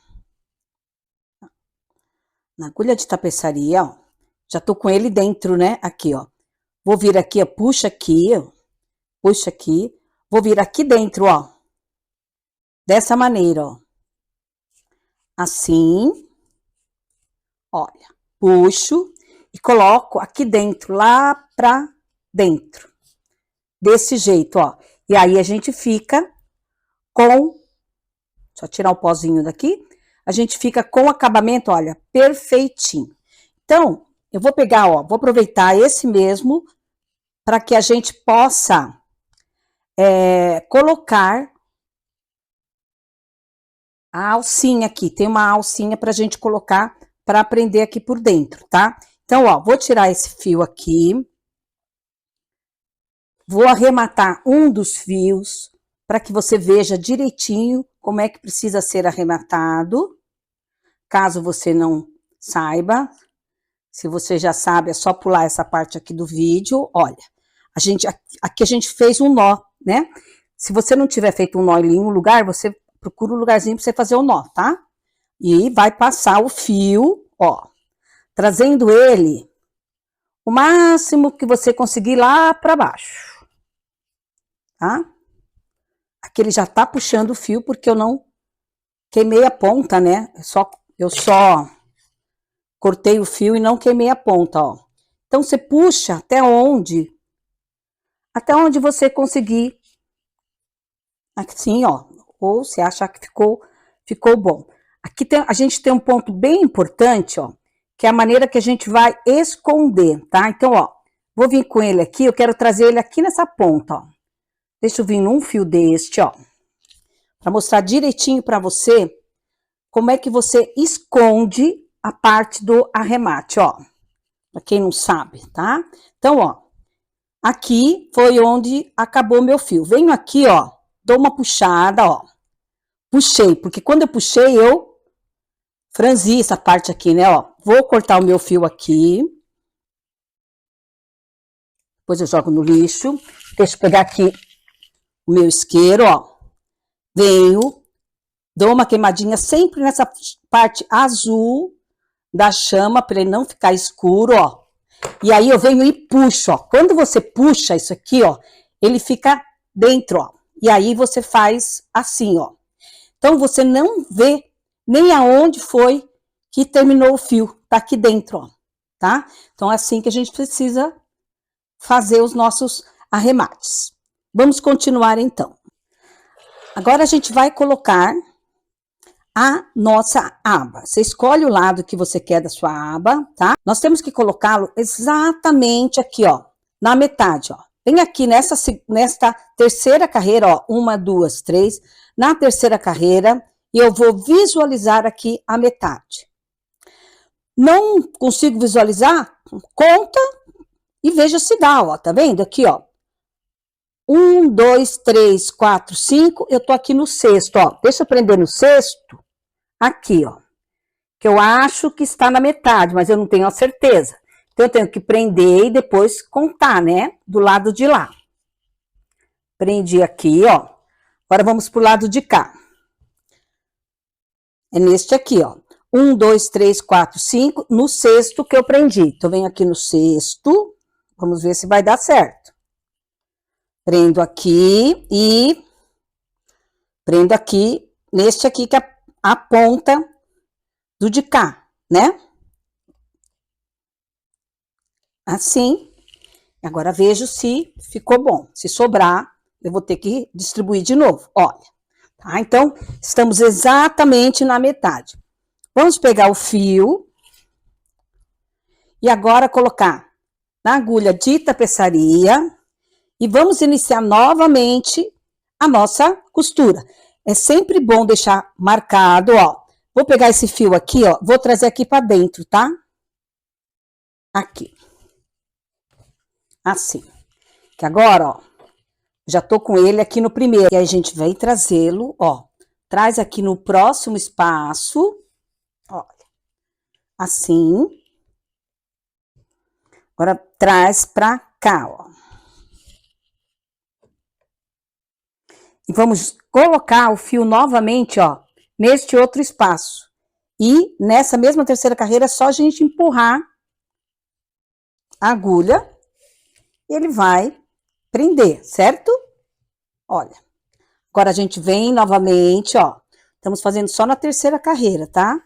na agulha de tapeçaria, ó, já tô com ele dentro, né, aqui, ó, vou vir aqui, ó, puxa aqui, vou vir aqui dentro, ó, dessa maneira, ó, assim, olha, puxo e coloco aqui dentro, lá pra dentro, desse jeito, ó, e aí a gente fica com, só tirar o pozinho daqui, a gente fica com o acabamento, olha, perfeitinho. Então, eu vou pegar, ó, vou aproveitar esse mesmo para que a gente possa colocar a alcinha aqui. Tem uma alcinha pra gente colocar para prender aqui por dentro, tá? Então, ó, vou tirar esse fio aqui. Vou arrematar um dos fios para que você veja direitinho como é que precisa ser arrematado. Caso você não saiba, se você já sabe, é só pular essa parte aqui do vídeo. Olha, aqui a gente fez um nó, né? Se você não tiver feito um nó em nenhum lugar, você procura um lugarzinho para você fazer o nó, tá? E vai passar o fio, ó, trazendo ele o máximo que você conseguir lá para baixo, tá? Aqui ele já tá puxando o fio porque eu não queimei a ponta, né? Eu só cortei o fio e não queimei a ponta, ó. Então, você puxa até onde você conseguir, assim, ó. Ou você achar que ficou bom. Aqui a gente tem um ponto bem importante, ó, que é a maneira que a gente vai esconder, tá? Então, ó, vou vir com ele aqui, eu quero trazer ele aqui nessa ponta, ó. Deixa eu vir num fio deste, ó, para mostrar direitinho para você como é que você esconde a parte do arremate, ó. Para quem não sabe, tá? Então, ó, aqui foi onde acabou meu fio. Venho aqui, ó, dou uma puxada, ó. Puxei, porque quando eu puxei, eu franzi essa parte aqui, né, ó. Vou cortar o meu fio aqui. Depois eu jogo no lixo. Deixa eu pegar aqui o meu isqueiro, ó. Venho, dou uma queimadinha sempre nessa parte azul da chama, para ele não ficar escuro, ó. E aí eu venho e puxo, ó. Quando você puxa isso aqui, ó, ele fica dentro, ó. E aí você faz assim, ó. Então você não vê nem aonde foi que terminou o fio, tá aqui dentro, ó, tá? Então é assim que a gente precisa fazer os nossos arremates. Vamos continuar então. Agora a gente vai colocar a nossa aba. Você escolhe o lado que você quer da sua aba, tá? Nós temos que colocá-lo exatamente aqui, ó, na metade, ó. Vem aqui nesta terceira carreira, ó, 1, 2, 3, na terceira carreira, e eu vou visualizar aqui a metade. Não consigo visualizar? Conta e veja se dá, ó, tá vendo? Aqui, ó. 1, 2, 3, 4, 5, eu tô aqui no sexto, ó. Deixa eu prender no sexto, aqui, ó. Que eu acho que está na metade, mas eu não tenho a certeza. Então, eu tenho que prender e depois contar, né? Do lado de lá. Prendi aqui, ó. Agora, vamos pro lado de cá. É neste aqui, ó. 1, 2, 3, 4, 5, no sexto que eu prendi. Então, venho aqui no sexto. Vamos ver se vai dar certo. Prendo aqui e prendo aqui, neste aqui que é a ponta do de cá, né? Assim. Agora, vejo se ficou bom. Se sobrar, eu vou ter que distribuir de novo. Olha, tá? Então, estamos exatamente na metade. Vamos pegar o fio e agora colocar na agulha de tapeçaria e vamos iniciar novamente a nossa costura. É sempre bom deixar marcado, ó. Vou pegar esse fio aqui, ó, vou trazer aqui para dentro, tá? Aqui. Assim. Que agora, ó, já tô com ele aqui no primeiro. E aí a gente vai trazê-lo, ó. Traz aqui no próximo espaço. Olha. Assim. Agora traz pra cá, ó. E vamos colocar o fio novamente, ó, neste outro espaço. E nessa mesma terceira carreira, é só a gente empurrar a agulha, ele vai prender, certo? Olha. Agora a gente vem novamente, ó. Estamos fazendo só na terceira carreira, tá?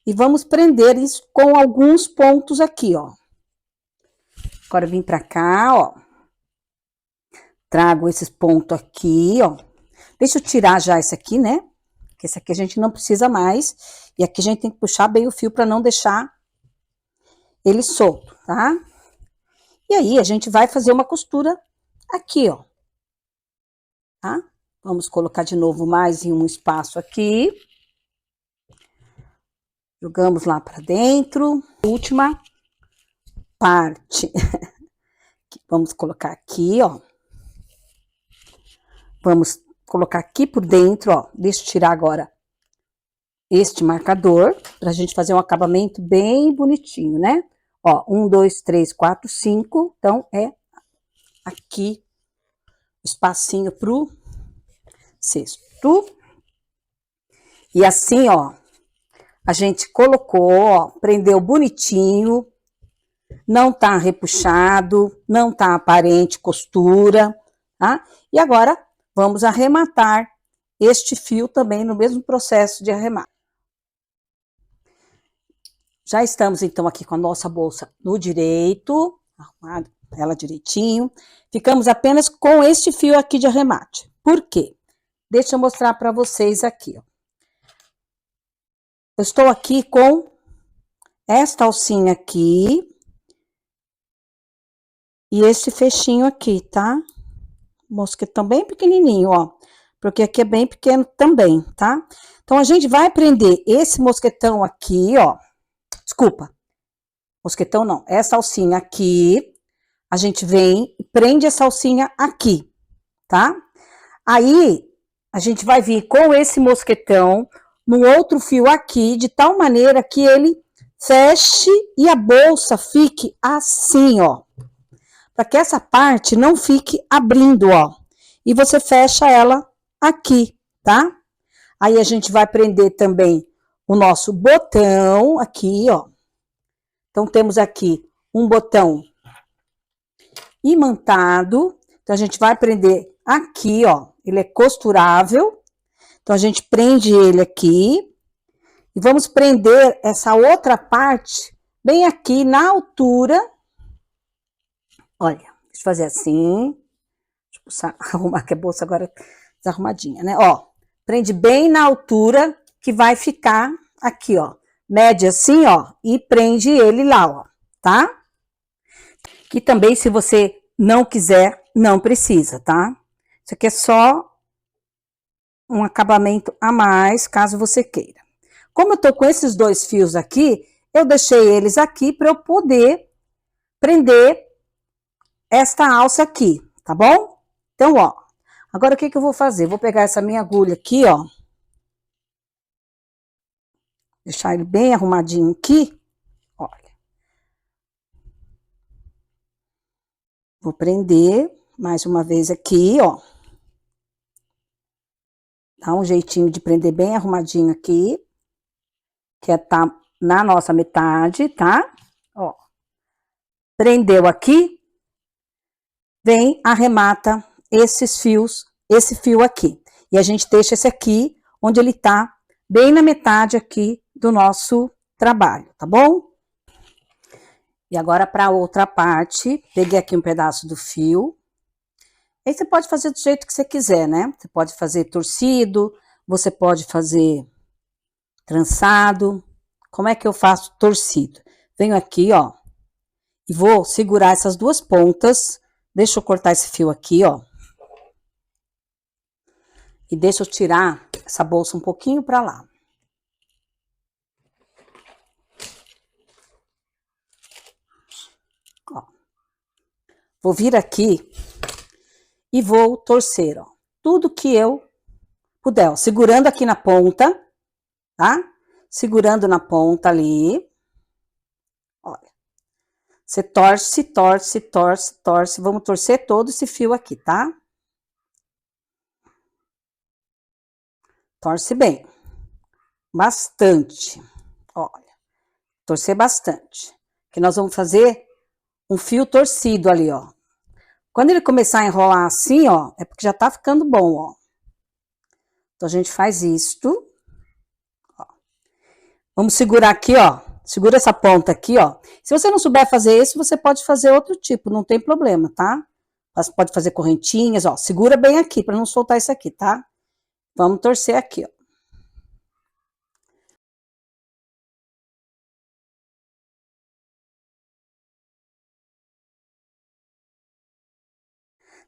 E vamos prender isso com alguns pontos aqui, ó. Agora vim pra cá, ó. Trago esses pontos aqui, ó. Deixa eu tirar já esse aqui, né? Porque esse aqui a gente não precisa mais. E aqui a gente tem que puxar bem o fio para não deixar ele solto, tá? E aí, a gente vai fazer uma costura aqui, ó. Tá? Vamos colocar de novo mais em um espaço aqui. Jogamos lá para dentro. Última parte. Vamos colocar aqui, ó. Vamos colocar aqui por dentro, ó. Deixa eu tirar agora este marcador, pra gente fazer um acabamento bem bonitinho, né? Ó, 1, 2, 3, 4, 5. Então, é aqui o espacinho pro cesto. E assim, ó, a gente colocou, ó, prendeu bonitinho, não tá repuxado, não tá aparente costura, tá? E agora, vamos arrematar este fio também no mesmo processo de arremate. Já estamos, então, aqui com a nossa bolsa no direito, arrumada ela direitinho. Ficamos apenas com este fio aqui de arremate. Por quê? Deixa eu mostrar para vocês aqui, ó. eu estou aqui com esta alcinha aqui e esse fechinho aqui, tá? Mosquetão bem pequenininho, ó, porque aqui é bem pequeno também, tá? Então, a gente vai prender esse mosquetão aqui, ó, desculpa, mosquetão não, essa alcinha aqui, a gente vem e prende essa alcinha aqui, tá? Aí, a gente vai vir com esse mosquetão no outro fio aqui, de tal maneira que ele feche e a bolsa fique assim, ó. Para que essa parte não fique abrindo, ó. E você fecha ela aqui, tá? Aí a gente vai prender também o nosso botão aqui, ó. Então, temos aqui um botão imantado. Então, a gente vai prender aqui, ó. Ele é costurável. Então, a gente prende ele aqui. E vamos prender essa outra parte bem aqui na altura. Olha, deixa eu fazer assim. Deixa eu arrumar que a bolsa agora desarrumadinha, né? Ó, prende bem na altura que vai ficar aqui, ó. Mede assim, ó, e prende ele lá, ó, tá? Que também, se você não quiser, não precisa, tá? Isso aqui é só um acabamento a mais, caso você queira. Como eu tô com esses dois fios aqui, eu deixei eles aqui para eu poder prender esta alça aqui, tá bom? Então, ó, agora o que eu vou fazer? Vou pegar essa minha agulha aqui, ó. Deixar ele bem arrumadinho aqui. Olha. Vou prender mais uma vez aqui, ó. Dá um jeitinho de prender bem arrumadinho aqui. Que é tá na nossa metade, tá? Ó. Prendeu aqui. Vem, arremata esses fios, esse fio aqui. E a gente deixa esse aqui, onde ele tá bem na metade aqui do nosso trabalho, tá bom? E agora, para a outra parte, peguei aqui um pedaço do fio. Aí você pode fazer do jeito que você quiser, né? Você pode fazer torcido, você pode fazer trançado. Como é que eu faço torcido? Venho aqui, ó, e vou segurar essas duas pontas. Deixa eu cortar esse fio aqui, ó. E deixa eu tirar essa bolsa um pouquinho para lá. Ó. Vou vir aqui e vou torcer, ó. Tudo que eu puder, ó. Segurando aqui na ponta, tá? Segurando na ponta ali. Olha. Você torce, torce, torce, torce. Vamos torcer todo esse fio aqui, tá? Torce bem. Bastante. Olha. Torcer bastante. Que nós vamos fazer um fio torcido ali, ó. Quando ele começar a enrolar assim, ó, é porque já tá ficando bom, ó. Então, a gente faz isto. Ó. Vamos segurar aqui, ó. Segura essa ponta aqui, ó. Se você não souber fazer isso, você pode fazer outro tipo, não tem problema, tá? Você pode fazer correntinhas, ó. Segura bem aqui, pra não soltar isso aqui, tá? Vamos torcer aqui, ó.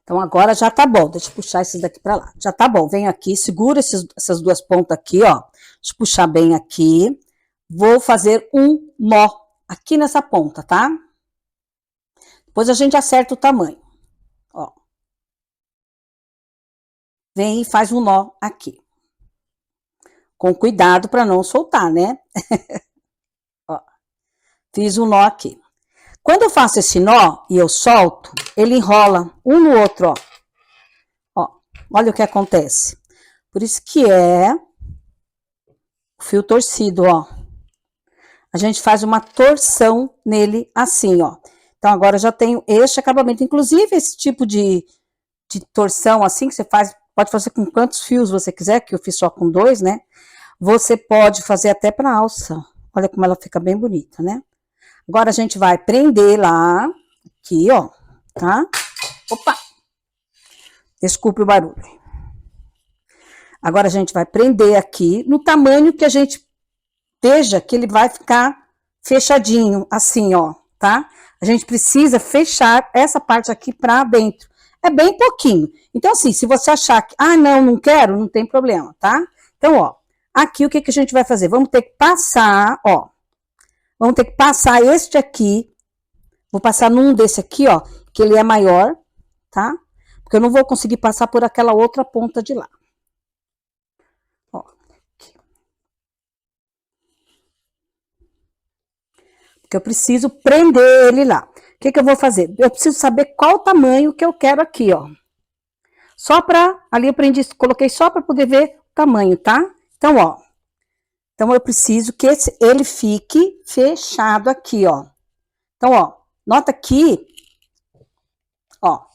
Então, agora já tá bom. Deixa eu puxar esses daqui pra lá. Já tá bom. Venho aqui, segura essas duas pontas aqui, ó. Deixa eu puxar bem aqui. Vou fazer um nó aqui nessa ponta, tá? Depois a gente acerta o tamanho. Ó. Vem e faz um nó aqui. Com cuidado pra não soltar, né? Ó. Fiz um nó aqui. Quando eu faço esse nó e eu solto, ele enrola um no outro, ó. Ó, olha o que acontece. Por isso que é o fio torcido, ó. A gente faz uma torção nele assim, ó. Então, agora eu já tenho este acabamento. Inclusive, esse tipo de torção assim, que você faz, pode fazer com quantos fios você quiser, que eu fiz só com 2, né? Você pode fazer até para alça. Olha como ela fica bem bonita, né? Agora, a gente vai prender lá, aqui, ó, tá? Opa! Desculpe o barulho. Agora, a gente vai prender aqui no tamanho que a gente veja que ele vai ficar fechadinho, assim, ó, tá? A gente precisa fechar essa parte aqui pra dentro. É bem pouquinho. Então, assim, se você achar que, ah, não quero, não tem problema, tá? Então, ó, aqui o que a gente vai fazer? Vamos ter que passar, ó. Vamos ter que passar este aqui. Vou passar num desse aqui, ó, que ele é maior, tá? Porque eu não vou conseguir passar por aquela outra ponta de lá. Ó. Aqui. Porque eu preciso prender ele lá. O que eu vou fazer? Eu preciso saber qual o tamanho que eu quero aqui, ó. Só pra, ali eu prendi, coloquei só pra poder ver o tamanho, tá? Então, ó. Então, eu preciso que ele fique fechado aqui, ó. Então, ó, nota aqui, ó.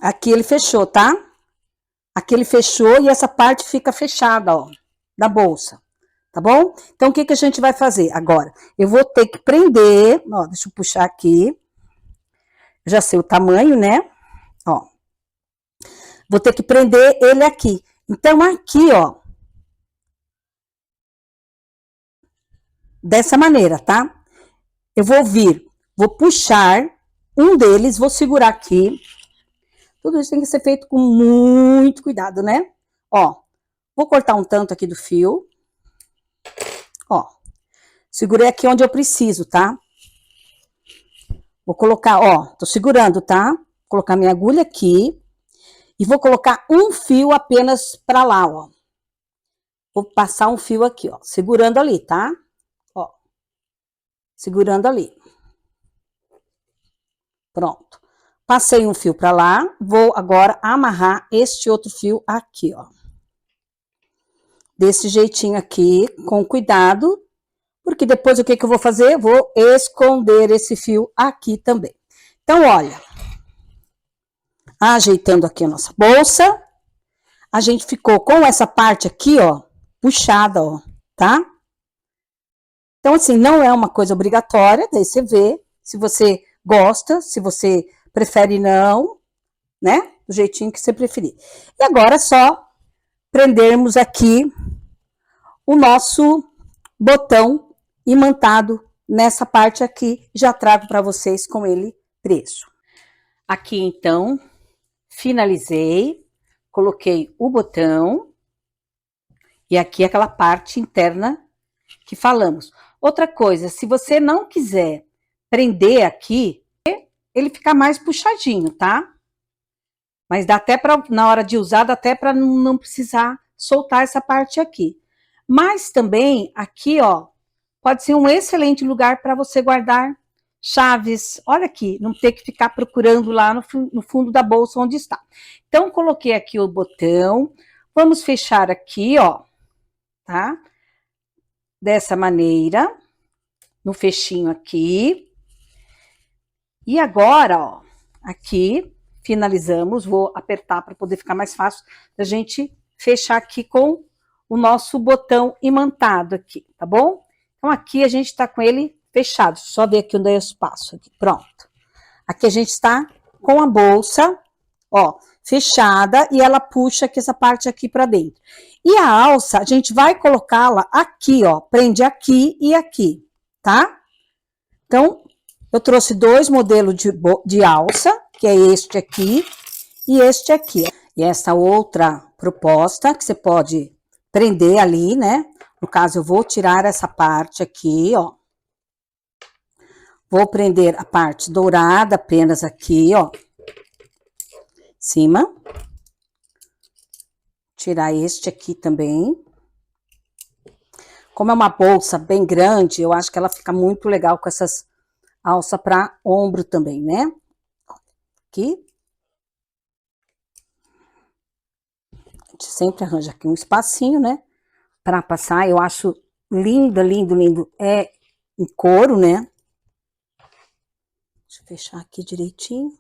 Aqui ele fechou, tá? Aqui ele fechou e essa parte fica fechada, ó, da bolsa, tá bom? Então, o que a gente vai fazer agora? Eu vou ter que prender, ó, deixa eu puxar aqui. Já sei o tamanho, né? Ó. Vou ter que prender ele aqui. Então, aqui, ó. Dessa maneira, tá? Eu vou vir, vou puxar um deles, vou segurar aqui. Tudo isso tem que ser feito com muito cuidado, né? Ó, vou cortar um tanto aqui do fio. Ó, segurei aqui onde eu preciso, tá? Vou colocar, ó, tô segurando, tá? Vou colocar minha agulha aqui. E vou colocar um fio apenas pra lá, ó. Vou passar um fio aqui, ó, segurando ali, tá? Ó, segurando ali. Pronto. Passei um fio pra lá, vou agora amarrar este outro fio aqui, ó. Desse jeitinho aqui, com cuidado, porque depois o que eu vou fazer? Vou esconder esse fio aqui também. Então, olha, ajeitando aqui a nossa bolsa, a gente ficou com essa parte aqui, ó, puxada, ó, tá? Então, assim, não é uma coisa obrigatória, daí você vê se você gosta, se você prefere não, né? Do jeitinho que você preferir. E agora é só prendermos aqui o nosso botão imantado nessa parte aqui. Já trago para vocês com ele preso. Aqui, então, finalizei, coloquei o botão e aqui aquela parte interna que falamos. Outra coisa, se você não quiser prender aqui, ele fica mais puxadinho, tá? Mas dá até para, na hora de usar, dá até para não precisar soltar essa parte aqui. Mas também, aqui, ó, pode ser um excelente lugar para você guardar chaves. Olha aqui, não ter que ficar procurando lá no fundo da bolsa onde está. Então, coloquei aqui o botão. Vamos fechar aqui, ó, tá? Dessa maneira, no fechinho aqui. E agora, ó, aqui, finalizamos. Vou apertar para poder ficar mais fácil da gente fechar aqui com o nosso botão imantado aqui, tá bom? Então, aqui a gente tá com ele fechado. Só ver aqui onde é o espaço aqui. Pronto. Aqui a gente está com a bolsa, ó, fechada e ela puxa aqui essa parte aqui para dentro. E a alça, a gente vai colocá-la aqui, ó, prende aqui e aqui, tá? Então, eu trouxe dois modelos de alça, que é este aqui e este aqui. E essa outra proposta, que você pode prender ali, né? No caso, eu vou tirar essa parte aqui, ó. Vou prender a parte dourada apenas aqui, ó. Cima. Tirar este aqui também. Como é uma bolsa bem grande, eu acho que ela fica muito legal com essas alças para ombro também, né? Aqui. A gente sempre arranja aqui um espacinho, né? Para passar, eu acho lindo, lindo, lindo. É em couro, né? Deixa eu fechar aqui direitinho.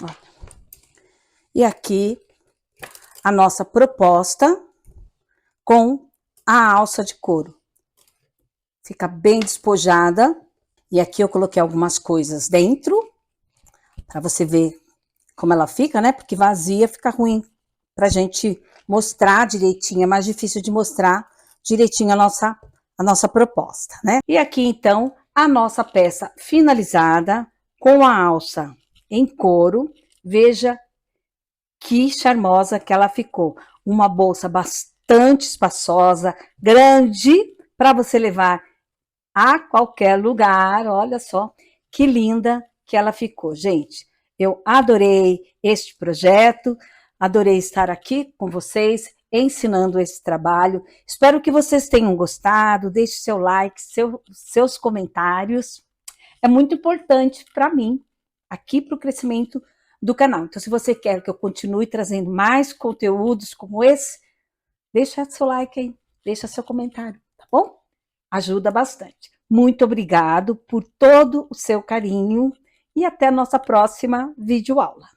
Olha. E aqui a nossa proposta com a alça de couro. Fica bem despojada. E aqui eu coloquei algumas coisas dentro, para você ver como ela fica, né? Porque vazia fica ruim pra gente mostrar direitinho, é mais difícil de mostrar direitinho a nossa proposta, né? E aqui, então, a nossa peça finalizada com a alça em couro. Veja que charmosa que ela ficou. Uma bolsa bastante espaçosa, grande, para você levar a qualquer lugar. Olha só que linda que ela ficou, gente. Eu adorei este projeto, adorei estar aqui com vocês, ensinando esse trabalho. Espero que vocês tenham gostado. Deixe seu like, seus comentários. É muito importante para mim, aqui para o crescimento do canal. Então, se você quer que eu continue trazendo mais conteúdos como esse, deixa seu like aí, deixa seu comentário, tá bom? Ajuda bastante. Muito obrigado por todo o seu carinho e até a nossa próxima videoaula.